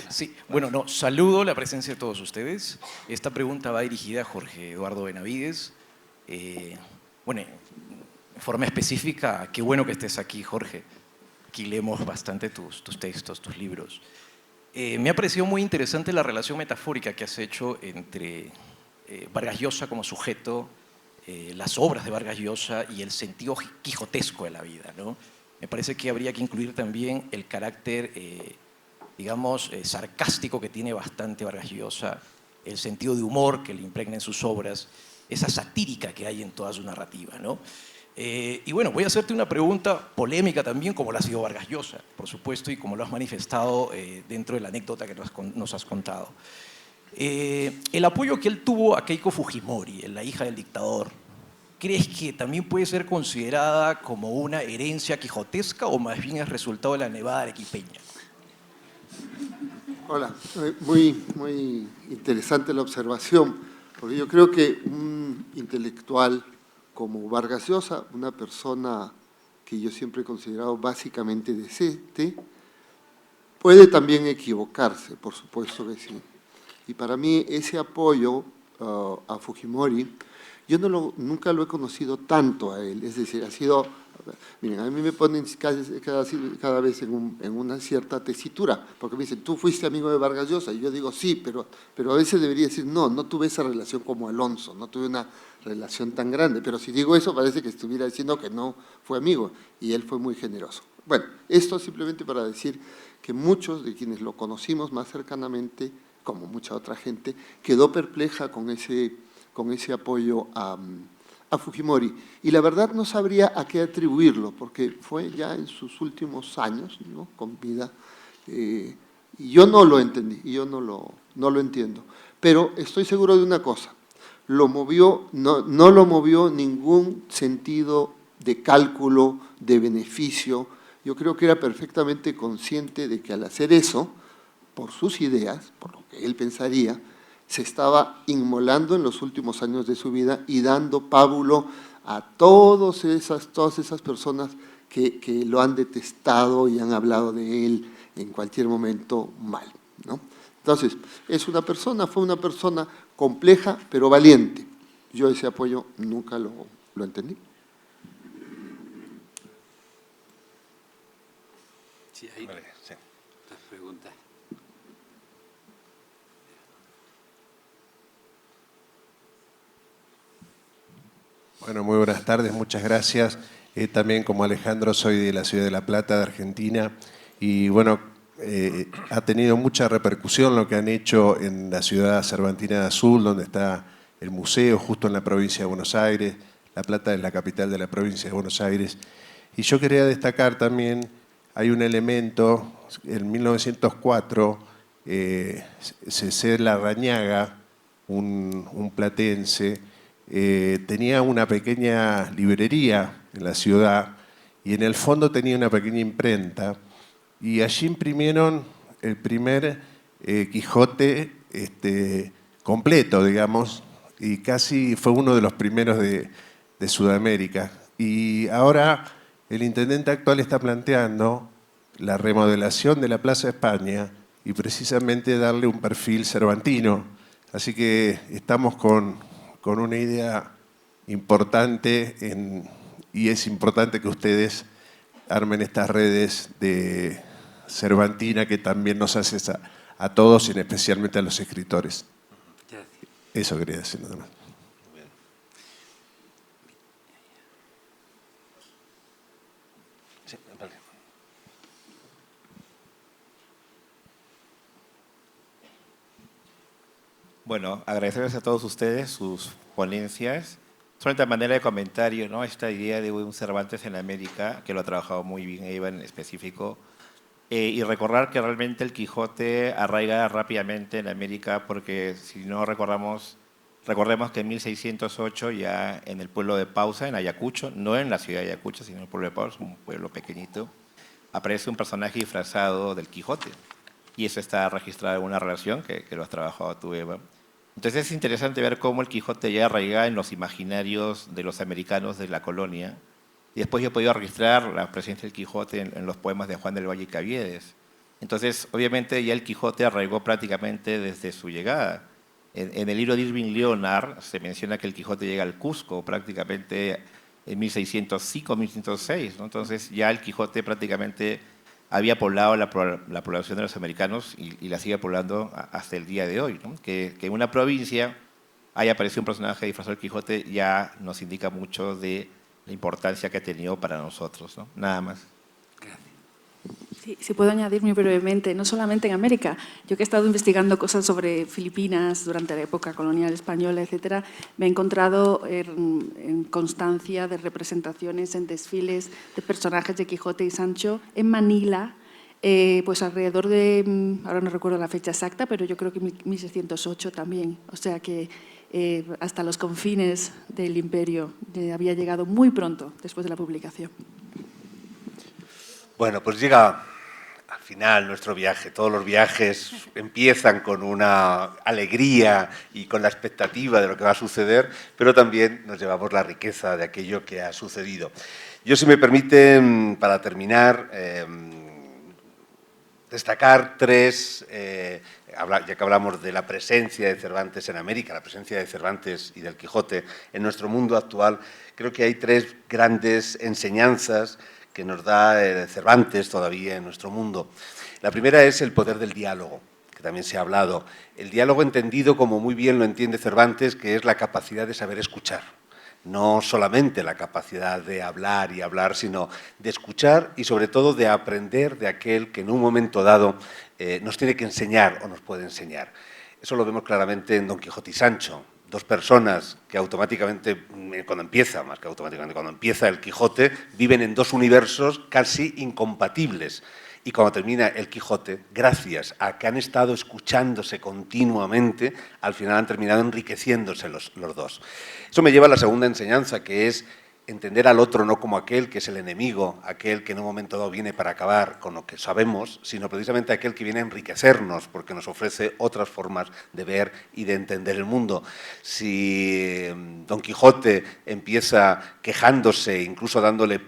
Sí, bueno, no, saludo la presencia de todos ustedes. Esta pregunta va dirigida a Jorge Eduardo Benavides. Bueno, en forma específica, qué bueno que estés aquí, Jorge. Aquí leemos bastante tus textos, tus libros. Me ha parecido muy interesante la relación metafórica que has hecho entre Vargas Llosa como sujeto las obras de Vargas Llosa y el sentido quijotesco de la vida, ¿no? Me parece que habría que incluir también el carácter, digamos, sarcástico que tiene bastante Vargas Llosa, el sentido de humor que le impregna en sus obras, esa satírica que hay en toda su narrativa, ¿no? Y bueno, voy a hacerte una pregunta polémica también, como lo ha sido Vargas Llosa, por supuesto, y como lo has manifestado dentro de la anécdota que nos has contado. El apoyo que él tuvo a Keiko Fujimori, la hija del dictador, ¿crees que también puede ser considerada como una herencia quijotesca o más bien es resultado de la nevada arequipeña? Hola, muy interesante la observación, porque yo creo que un intelectual como Vargas Llosa, una persona que yo siempre he considerado básicamente decente, puede también equivocarse, por supuesto que sí. Y para mí ese apoyo a Fujimori, yo nunca lo he conocido tanto a él, es decir, ha sido, miren, a mí me ponen cada vez en una cierta tesitura, porque me dicen, tú fuiste amigo de Vargas Llosa, y yo digo, sí, pero a veces debería decir, no tuve esa relación como Alonso, no tuve una relación tan grande, pero si digo eso parece que estuviera diciendo que no fue amigo, y él fue muy generoso. Bueno, esto simplemente para decir que muchos de quienes lo conocimos más cercanamente, como mucha otra gente, quedó perpleja con ese apoyo a Fujimori. Y la verdad no sabría a qué atribuirlo, porque fue ya en sus últimos años, ¿no?, con vida, y yo no lo entendí, y yo no lo entiendo. Pero estoy seguro de una cosa, no lo movió ningún sentido de cálculo, de beneficio. Yo creo que era perfectamente consciente de que al hacer eso, por sus ideas, por lo que él pensaría, se estaba inmolando en los últimos años de su vida y dando pábulo a todas esas personas que lo han detestado y han hablado de él en cualquier momento mal, ¿no? Entonces, fue una persona compleja pero valiente. Yo ese apoyo nunca lo entendí. Sí, ahí. Vale, sí. Otras preguntas. Bueno, muy buenas tardes, muchas gracias. También como Alejandro soy de la ciudad de La Plata, de Argentina, y bueno, ha tenido mucha repercusión lo que han hecho en la ciudad cervantina de Azul, donde está el museo, justo en la provincia de Buenos Aires. La Plata es la capital de la provincia de Buenos Aires. Y yo quería destacar también, hay un elemento, en 1904, Cecé Larrañaga, un platense, tenía una pequeña librería en la ciudad y en el fondo tenía una pequeña imprenta y allí imprimieron el primer Quijote completo, digamos, y casi fue uno de los primeros de Sudamérica. Y ahora el intendente actual está planteando la remodelación de la Plaza España y precisamente darle un perfil cervantino. Así que estamos con una idea importante y es importante que ustedes armen estas redes de Cervantina que también nos hace a todos y especialmente a los escritores. Gracias. Eso quería decir nada más. Sí, vale. Bueno, agradecerles a todos ustedes sus ponencias. Solamente a manera de comentario, ¿no?, esta idea de un Cervantes en América, que lo ha trabajado muy bien Eva en específico, y recordar que realmente el Quijote arraiga rápidamente en América, porque si no recordemos que en 1608 ya en el pueblo de Pausa, en Ayacucho, no en la ciudad de Ayacucho, sino en el pueblo de Pausa, un pueblo pequeñito, aparece un personaje disfrazado del Quijote. Y eso está registrado en una relación que lo has trabajado tú, Eva. Entonces es interesante ver cómo el Quijote ya arraiga en los imaginarios de los americanos de la colonia. Y después yo he podido registrar la presencia del Quijote en los poemas de Juan del Valle y Caviedes. Entonces, obviamente, ya el Quijote arraigó prácticamente desde su llegada. En el libro de Irving Leonard se menciona que el Quijote llega al Cusco prácticamente en 1605, 1606, ¿no? Entonces ya el Quijote prácticamente había poblado la población de los americanos y la sigue poblando hasta el día de hoy, ¿no? Que en una provincia haya aparecido un personaje disfrazado del Quijote ya nos indica mucho de la importancia que ha tenido para nosotros, ¿no? Nada más. Sí, si puedo añadir muy brevemente, no solamente en América. Yo que he estado investigando cosas sobre Filipinas durante la época colonial española, etcétera, me he encontrado en constancia de representaciones en desfiles de personajes de Quijote y Sancho en Manila, pues alrededor de, ahora no recuerdo la fecha exacta, pero yo creo que 1608 también. O sea que hasta los confines del imperio había llegado muy pronto después de la publicación. Bueno, pues llega al final nuestro viaje. Todos los viajes empiezan con una alegría y con la expectativa de lo que va a suceder, pero también nos llevamos la riqueza de aquello que ha sucedido. Yo, si me permiten, para terminar, destacar tres, ya que hablamos de la presencia de Cervantes en América, la presencia de Cervantes y del Quijote en nuestro mundo actual, creo que hay tres grandes enseñanzas que nos da Cervantes todavía en nuestro mundo. La primera es el poder del diálogo, que también se ha hablado. El diálogo entendido, como muy bien lo entiende Cervantes, que es la capacidad de saber escuchar. No solamente la capacidad de hablar y hablar, sino de escuchar y sobre todo de aprender de aquel que en un momento dado nos tiene que enseñar o nos puede enseñar. Eso lo vemos claramente en Don Quijote y Sancho. Dos personas que automáticamente, cuando empieza el Quijote, viven en dos universos casi incompatibles. Y cuando termina el Quijote, gracias a que han estado escuchándose continuamente, al final han terminado enriqueciéndose los dos. Eso me lleva a la segunda enseñanza, que es entender al otro no como aquel que es el enemigo, aquel que en un momento dado viene para acabar con lo que sabemos, sino precisamente aquel que viene a enriquecernos porque nos ofrece otras formas de ver y de entender el mundo. Si Don Quijote empieza quejándose, incluso dándole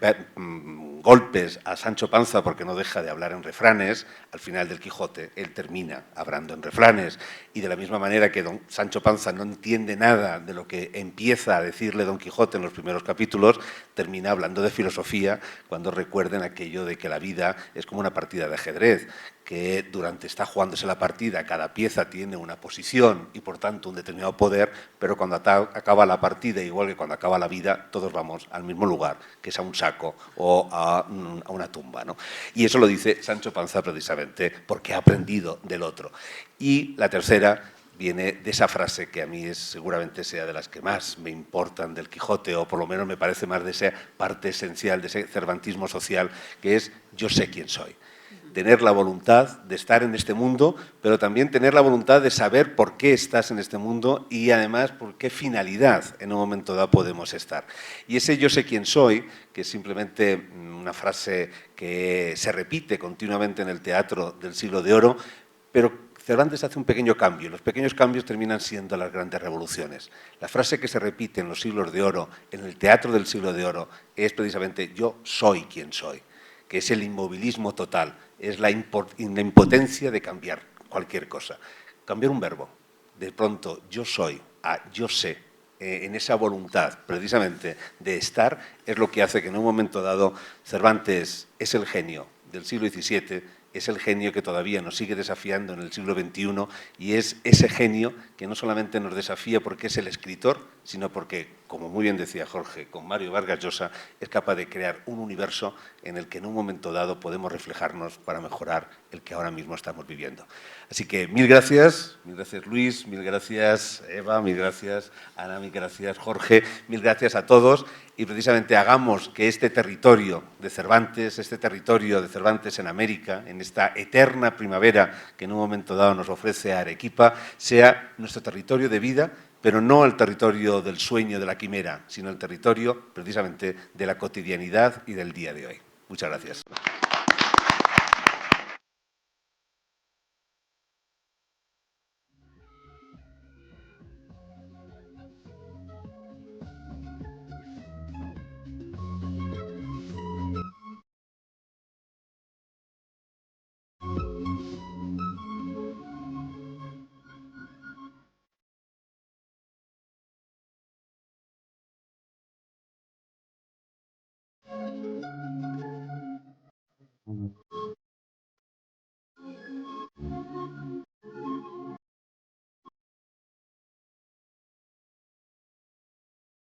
golpes a Sancho Panza porque no deja de hablar en refranes, al final del Quijote él termina hablando en refranes. Y de la misma manera que don Sancho Panza no entiende nada de lo que empieza a decirle Don Quijote en los primeros capítulos, termina hablando de filosofía cuando recuerden aquello de que la vida es como una partida de ajedrez, que durante está jugándose la partida cada pieza tiene una posición y por tanto un determinado poder, pero cuando acaba la partida, igual que cuando acaba la vida, todos vamos al mismo lugar, que es a un saco o a una tumba, ¿no? Y eso lo dice Sancho Panza precisamente porque ha aprendido del otro. Y la tercera viene de esa frase que a mí seguramente sea de las que más me importan del Quijote, o por lo menos me parece más de esa parte esencial de ese cervantismo social, que es yo sé quién soy. Tener la voluntad de estar en este mundo, pero también tener la voluntad de saber por qué estás en este mundo y además por qué finalidad en un momento dado podemos estar. Y ese yo sé quién soy, que es simplemente una frase que se repite continuamente en el teatro del Siglo de Oro, pero Cervantes hace un pequeño cambio. Los pequeños cambios terminan siendo las grandes revoluciones. La frase que se repite en los siglos de oro, en el teatro del Siglo de Oro, es precisamente yo soy quien soy, que es el inmovilismo total, es la impotencia de cambiar cualquier cosa. Cambiar un verbo, de pronto yo soy a yo sé, en esa voluntad precisamente de estar, es lo que hace que en un momento dado Cervantes es el genio del siglo XVII, es el genio que todavía nos sigue desafiando en el siglo XXI y es ese genio que no solamente nos desafía porque es el escritor, sino porque, como muy bien decía Jorge, con Mario Vargas Llosa, es capaz de crear un universo en el que en un momento dado podemos reflejarnos para mejorar el que ahora mismo estamos viviendo. Así que mil gracias Luis, mil gracias Eva, mil gracias Ana, mil gracias Jorge, mil gracias a todos y precisamente hagamos que este territorio de Cervantes en América, en esta eterna primavera que en un momento dado nos ofrece Arequipa, sea nuestro territorio de vida, pero no el territorio del sueño, de la quimera, sino el territorio precisamente de la cotidianidad y del día de hoy. Muchas gracias.